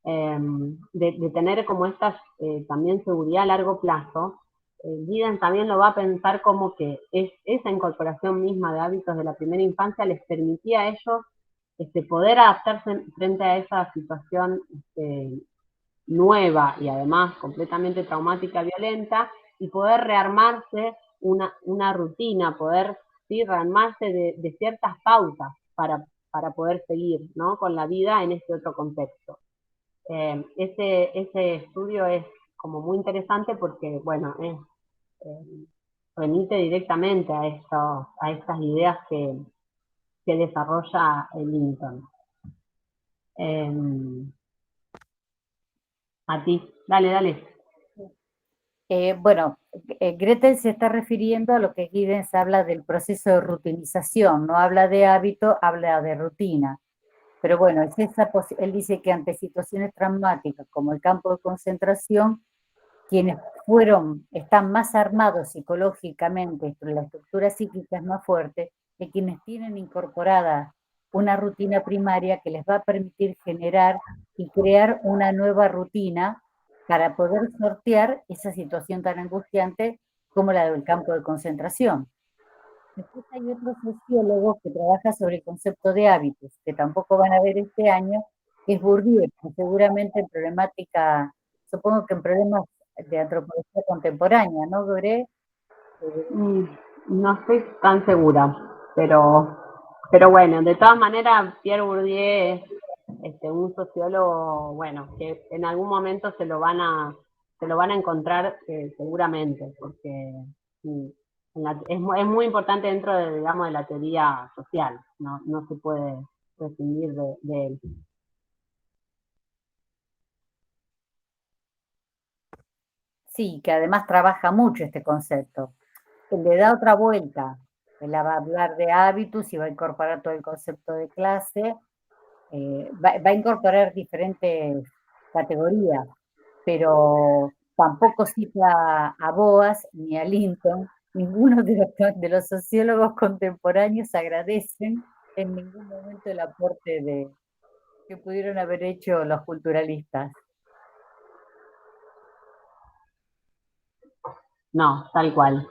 de tener como esta también seguridad a largo plazo, Giddens también lo va a pensar como que esa incorporación misma de hábitos de la primera infancia les permitía a ellos poder adaptarse frente a esa situación nueva y además completamente traumática, violenta, y poder rearmarse una rutina, poder, ¿sí?, rearmarse de ciertas pautas para poder seguir, ¿no?, con la vida en este otro contexto. Ese estudio es como muy interesante porque, bueno, remite directamente a estas ideas que desarrolla Linton. A ti, dale. Bueno, Gretel se está refiriendo a lo que Giddens habla del proceso de rutinización, no habla de hábito, habla de rutina. Pero bueno, él dice que ante situaciones traumáticas como el campo de concentración, quienes están más armados psicológicamente, la estructura psíquica es más fuerte, que quienes tienen incorporada una rutina primaria que les va a permitir generar y crear una nueva rutina para poder sortear esa situación tan angustiante como la del campo de concentración. Después hay otro sociólogo que trabaja sobre el concepto de hábitos, que tampoco van a ver este año, que es Bourdieu, que seguramente en problemática, supongo que en problemas de antropología contemporánea, ¿no, Doré? No estoy tan segura, pero bueno, de todas maneras, Pierre Bourdieu es un sociólogo, bueno, que en algún momento se lo van a encontrar seguramente, porque es muy importante dentro de, digamos, de la teoría social, no se puede prescindir de él. Sí, que además trabaja mucho este concepto. Le da otra vuelta, él va a hablar de hábitos y va a incorporar todo el concepto de clase, va a incorporar diferentes categorías, pero tampoco cita a Boas ni a Linton. Ninguno de los sociólogos contemporáneos agradecen en ningún momento el aporte que pudieron haber hecho los culturalistas. No, tal cual.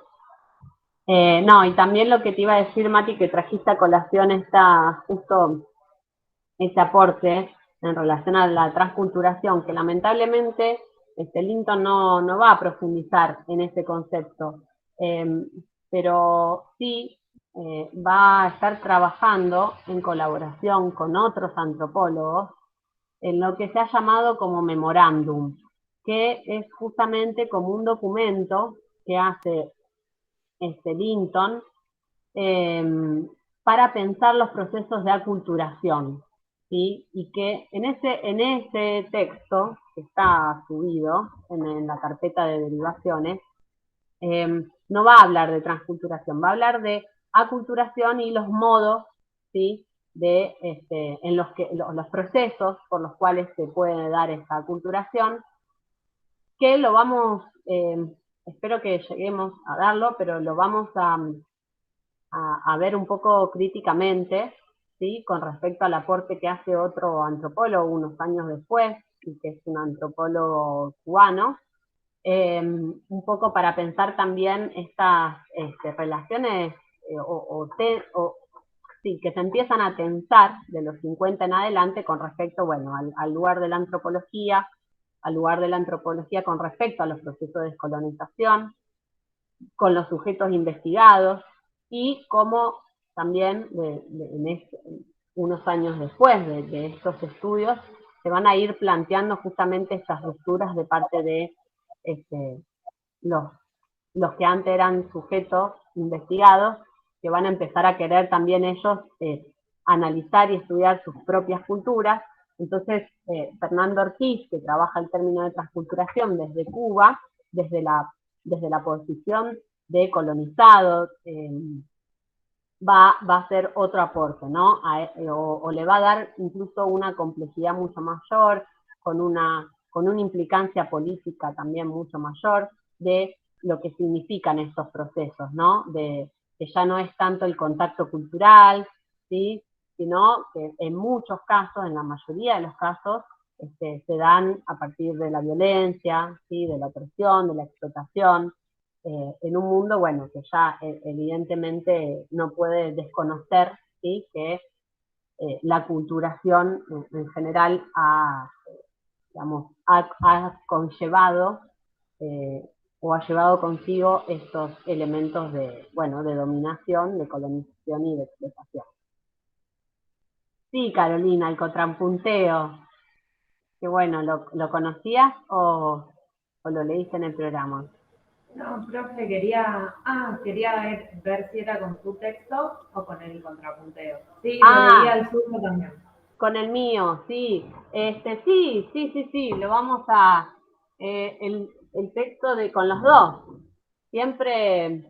No, y también lo que te iba a decir, Mati, que trajiste a colación justo ese aporte en relación a la transculturación, que lamentablemente Linton no va a profundizar en ese concepto, pero sí va a estar trabajando en colaboración con otros antropólogos en lo que se ha llamado como memorándum, que es justamente como un documento que hace Linton para pensar los procesos de aculturación, ¿sí? Y que en ese texto, que está subido en la carpeta de derivaciones, no va a hablar de transculturación, va a hablar de aculturación y los modos, ¿sí?, en los que los procesos por los cuales se puede dar esta aculturación, que lo vamos, espero que lleguemos a darlo, pero lo vamos a ver un poco críticamente, ¿sí? Con respecto al aporte que hace otro antropólogo unos años después, y que es un antropólogo cubano, un poco para pensar también estas relaciones sí, que se empiezan a tensar de los 50 en adelante con respecto, bueno, al lugar de la antropología, con respecto a los procesos de descolonización, con los sujetos investigados, y cómo también unos años después de estos estudios se van a ir planteando justamente estas rupturas de parte de los que antes eran sujetos investigados, que van a empezar a querer también ellos analizar y estudiar sus propias culturas. Entonces, Fernando Ortiz, que trabaja el término de transculturación desde Cuba, desde la posición de colonizado, va a hacer otro aporte, ¿no? O le va a dar incluso una complejidad mucho mayor, con una implicancia política también mucho mayor, de lo que significan estos procesos, ¿no? Que ya no es tanto el contacto cultural, ¿sí? Sino que en muchos casos, en la mayoría de los casos, se dan a partir de la violencia, ¿sí? De la opresión, de la explotación, en un mundo, bueno, que ya evidentemente no puede desconocer, ¿sí? Que la culturación en general ha conllevado o ha llevado consigo estos elementos de dominación, de colonización y de explotación. Sí, Carolina, el contrapunteo, que bueno, ¿lo conocías o lo leíste en el programa? No, profe, quería ver si era con tu texto o con el contrapunteo. Sí, lo leía al suyo también. Con el mío, sí. Sí, lo vamos a... el texto con los dos. Siempre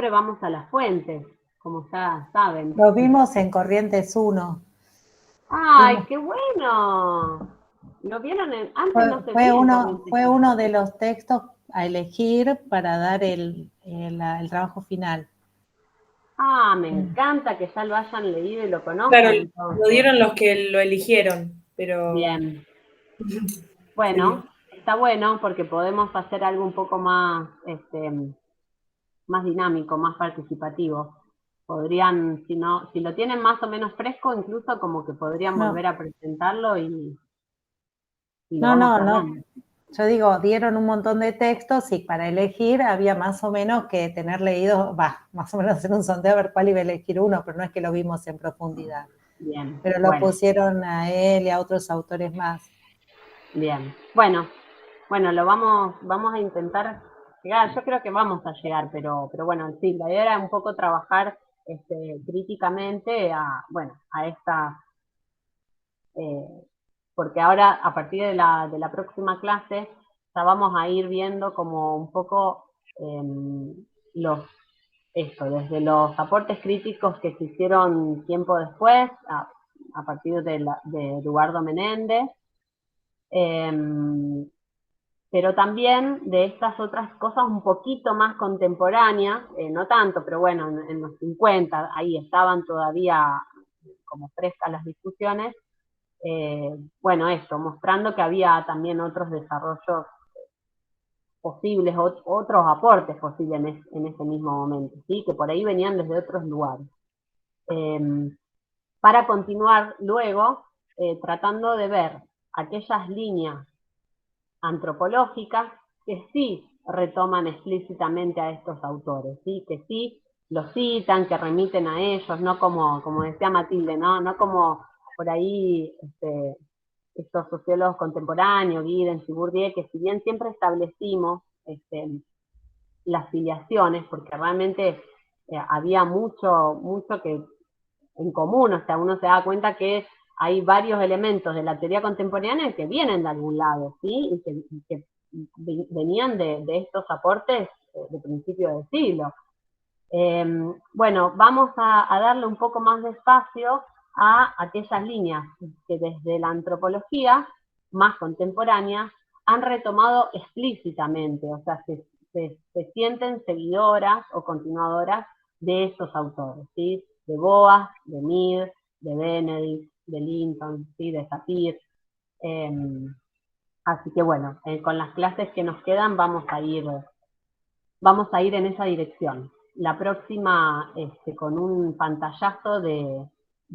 vamos a las fuentes, como ya saben. Lo vimos en Corrientes 1. ¡Ay, qué bueno! ¿Lo vieron antes? No se veía fue uno de los textos a elegir para dar el trabajo final. Ah, me encanta que ya lo hayan leído y lo conozcan. Claro, lo dieron los que lo eligieron, pero... Bien. Bueno, sí. Está bueno porque podemos hacer algo un poco más, más dinámico, más participativo. Podrían, si lo tienen más o menos fresco, incluso como que podrían volver a presentarlo y no. Yo digo, dieron un montón de textos y para elegir había más o menos que tener leído, más o menos hacer un sondeo a ver cuál iba a elegir uno, pero no es que lo vimos en profundidad. Bien. Pero lo pusieron a él y a otros autores más. Bien. Bueno, lo vamos a intentar llegar. Yo creo que vamos a llegar, pero bueno, sí, la idea era un poco trabajar críticamente a esta... porque ahora, a partir de la próxima clase, ya vamos a ir viendo como un poco desde los aportes críticos que se hicieron tiempo después, a partir de Eduardo Menéndez, pero también de estas otras cosas un poquito más contemporáneas, no tanto, pero bueno, en los 50, ahí estaban todavía como frescas las discusiones, mostrando que había también otros desarrollos posibles, otros aportes posibles en ese mismo momento, ¿sí? Que por ahí venían desde otros lugares. Para continuar luego, tratando de ver aquellas líneas antropológicas que sí retoman explícitamente a estos autores, ¿sí? Que sí los citan, que remiten a ellos, no como decía Matilde, no como por ahí estos sociólogos contemporáneos, Giddens y Bourdieu, que si bien siempre establecimos las filiaciones, porque realmente había mucho que en común, o sea, uno se da cuenta que hay varios elementos de la teoría contemporánea que vienen de algún lado, ¿sí? Y que venían de estos aportes de principio del siglo. Bueno, vamos a darle un poco más de espacio a aquellas líneas que desde la antropología más contemporánea han retomado explícitamente, o sea, se sienten seguidoras o continuadoras de estos autores, ¿sí? De Boas, de Mead, de Benedict, de Linton, ¿sí? De Sapir. Así que bueno, con las clases que nos quedan vamos a ir en esa dirección. La próxima, con un pantallazo de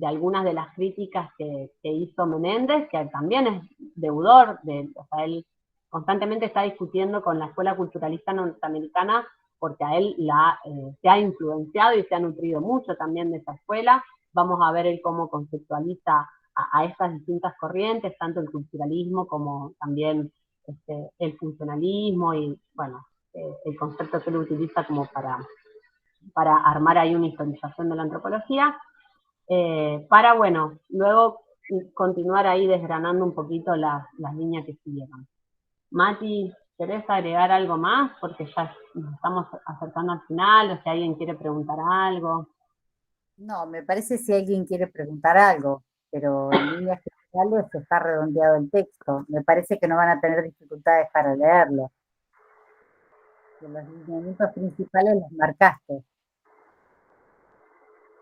algunas de las críticas que hizo Menéndez, que también es deudor, o sea, él constantemente está discutiendo con la Escuela Culturalista Norteamericana, porque a él se ha influenciado y se ha nutrido mucho también de esa escuela. Vamos a ver él cómo conceptualiza a estas distintas corrientes, tanto el culturalismo como también el funcionalismo y, bueno, el concepto que él utiliza como para armar ahí una historización de la antropología, para, bueno, luego continuar ahí desgranando un poquito las líneas que siguieron. Mati, ¿querés agregar algo más? Porque ya nos estamos acercando al final, o si alguien quiere preguntar algo. No, me parece si alguien quiere preguntar algo, pero en líneas generales está redondeado el texto. Me parece que no van a tener dificultades para leerlo. Que los lineamientos principales los marcaste.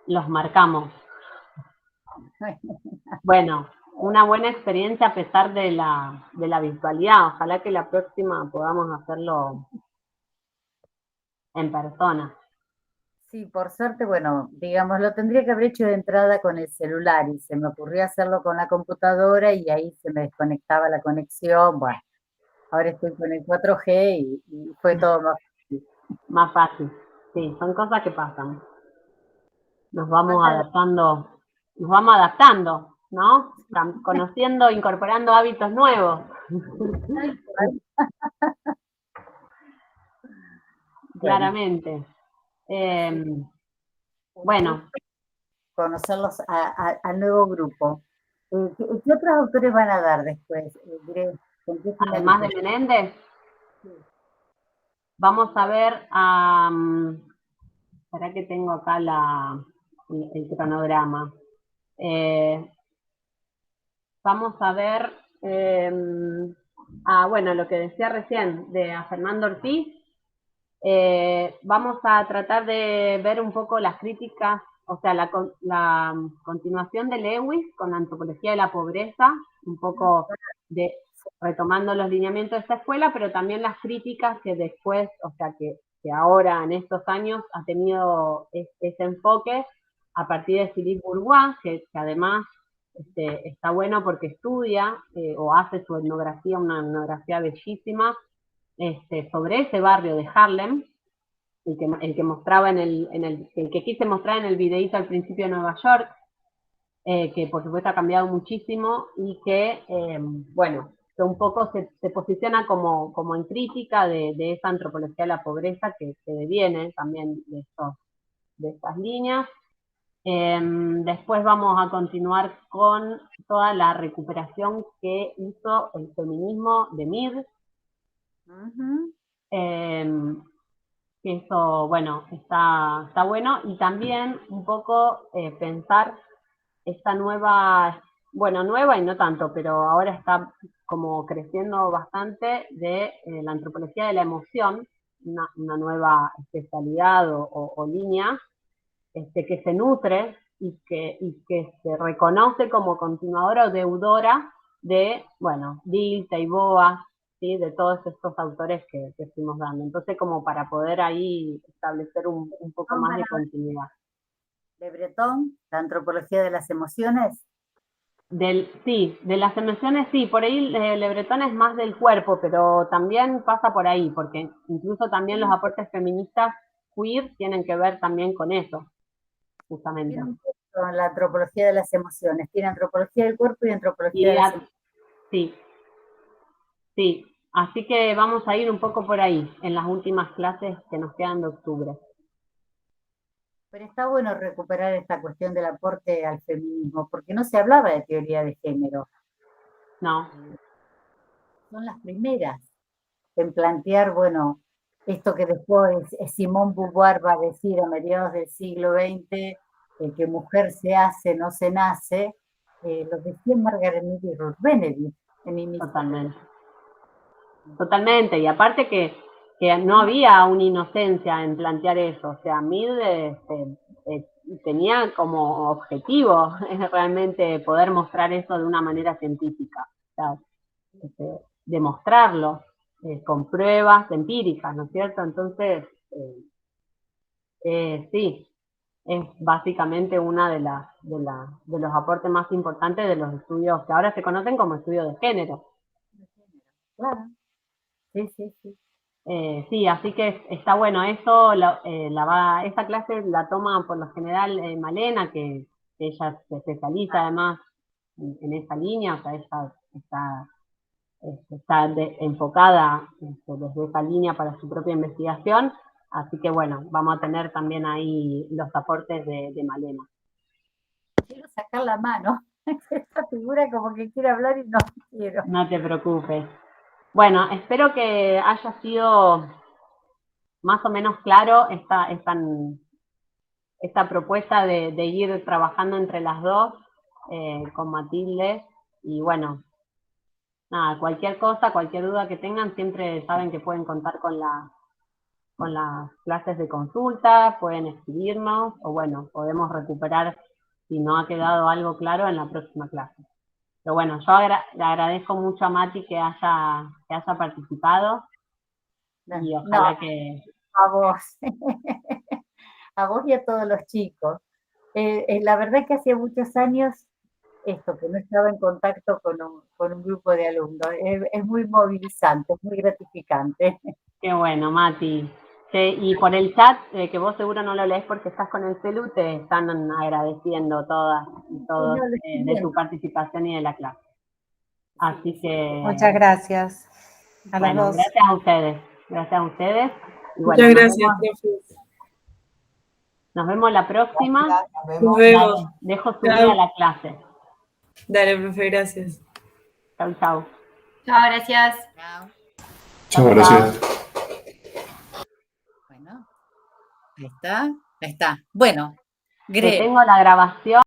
Los marcamos. Bueno, una buena experiencia a pesar de la virtualidad. Ojalá que la próxima podamos hacerlo en persona. Sí, por suerte, bueno, digamos, lo tendría que haber hecho de entrada con el celular y se me ocurrió hacerlo con la computadora y ahí se me desconectaba la conexión. Bueno, ahora estoy con el 4G y fue todo más fácil. Más fácil, sí, son cosas que pasan. Nos vamos adaptando, ¿no? Conociendo, incorporando hábitos nuevos. Claramente. Bueno. Conocerlos al nuevo grupo. ¿Qué otros autores van a dar después? Además de Menéndez, vamos a ver ¿será que tengo acá el cronograma? Vamos a ver, bueno, lo que decía recién, a Fernando Ortiz. Vamos a tratar de ver un poco las críticas, o sea, la continuación de Lewis con la antropología de la pobreza, un poco retomando los lineamientos de esta escuela, pero también las críticas que después, o sea, que ahora en estos años ha tenido ese enfoque a partir de Philippe Bourgois, que además está bueno porque estudia o hace su etnografía, una etnografía bellísima, sobre ese barrio de Harlem, el que mostraba el que quise mostrar en el videíto al principio de Nueva York, que por supuesto ha cambiado muchísimo y que, bueno, que un poco se posiciona como en crítica de esa antropología de la pobreza que deviene también de estas líneas. Después vamos a continuar con toda la recuperación que hizo el feminismo de Mead. Eso, bueno, está bueno, y también un poco pensar esta nueva y no tanto, pero ahora está como creciendo bastante de la antropología de la emoción, una nueva especialidad o línea que se nutre y que se reconoce como continuadora o deudora de, bueno, Dilthey y Boas, ¿sí? De todos estos autores que fuimos dando. Entonces, como para poder ahí establecer un poco más de continuidad. ¿De Breton, la antropología de las emociones? Sí, de las emociones sí, por ahí Le Breton es más del cuerpo, pero también pasa por ahí, porque incluso también los aportes feministas queer tienen que ver también con eso, justamente. Con la antropología de las emociones, tiene antropología del cuerpo y antropología de las emociones. Sí, así que vamos a ir un poco por ahí, en las últimas clases que nos quedan de octubre. Pero está bueno recuperar esta cuestión del aporte al feminismo, porque no se hablaba de teoría de género. No. Son las primeras en plantear, bueno, esto que después Simone Beauvoir va a decir a mediados del siglo XX, que mujer se hace, no se nace, lo decía Margaret Mead y Ruth Benedict en Inicio. Totalmente. Totalmente, y aparte que no había una inocencia en plantear eso, o sea, Mead tenía como objetivo realmente poder mostrar eso de una manera científica, o sea, demostrarlo con pruebas empíricas, ¿no es cierto? Entonces, sí, es básicamente una de los aportes más importantes de los estudios que ahora se conocen como estudios de género. Claro. Sí, sí, sí. Sí, así que está bueno eso, esta clase la toma por lo general Malena, que ella se especializa además en esa línea, o sea, ella está enfocada desde esa línea para su propia investigación, así que bueno, vamos a tener también ahí los aportes de Malena. Quiero sacar la mano, esta figura como que quiere hablar y no quiero. No te preocupes. Bueno, espero que haya sido más o menos claro esta propuesta de ir trabajando entre las dos con Matilde, y bueno, nada, cualquier cosa, cualquier duda que tengan, siempre saben que pueden contar con las clases de consulta, pueden escribirnos, o bueno, podemos recuperar si no ha quedado algo claro en la próxima clase. Pero bueno, yo le agradezco mucho a Mati que haya participado, y ojalá que... A vos. A vos y a todos los chicos. La verdad es que hacía muchos años que no estaba en contacto con un grupo de alumnos. Es muy movilizante, es muy gratificante. Qué bueno, Mati. Y por el chat, que vos seguro no lo lees porque estás con el celu, te están agradeciendo todas y todos de tu participación y de la clase. Así que... Muchas gracias a las dos. Gracias a ustedes. Gracias a ustedes. Y bueno, muchas gracias, profe. Nos vemos la próxima. Nos vemos. Dejo subida la clase. Dale, profe, gracias. Chau, chau. Chao, gracias. Chao, gracias. Bueno, ahí está. Bueno, tengo la grabación.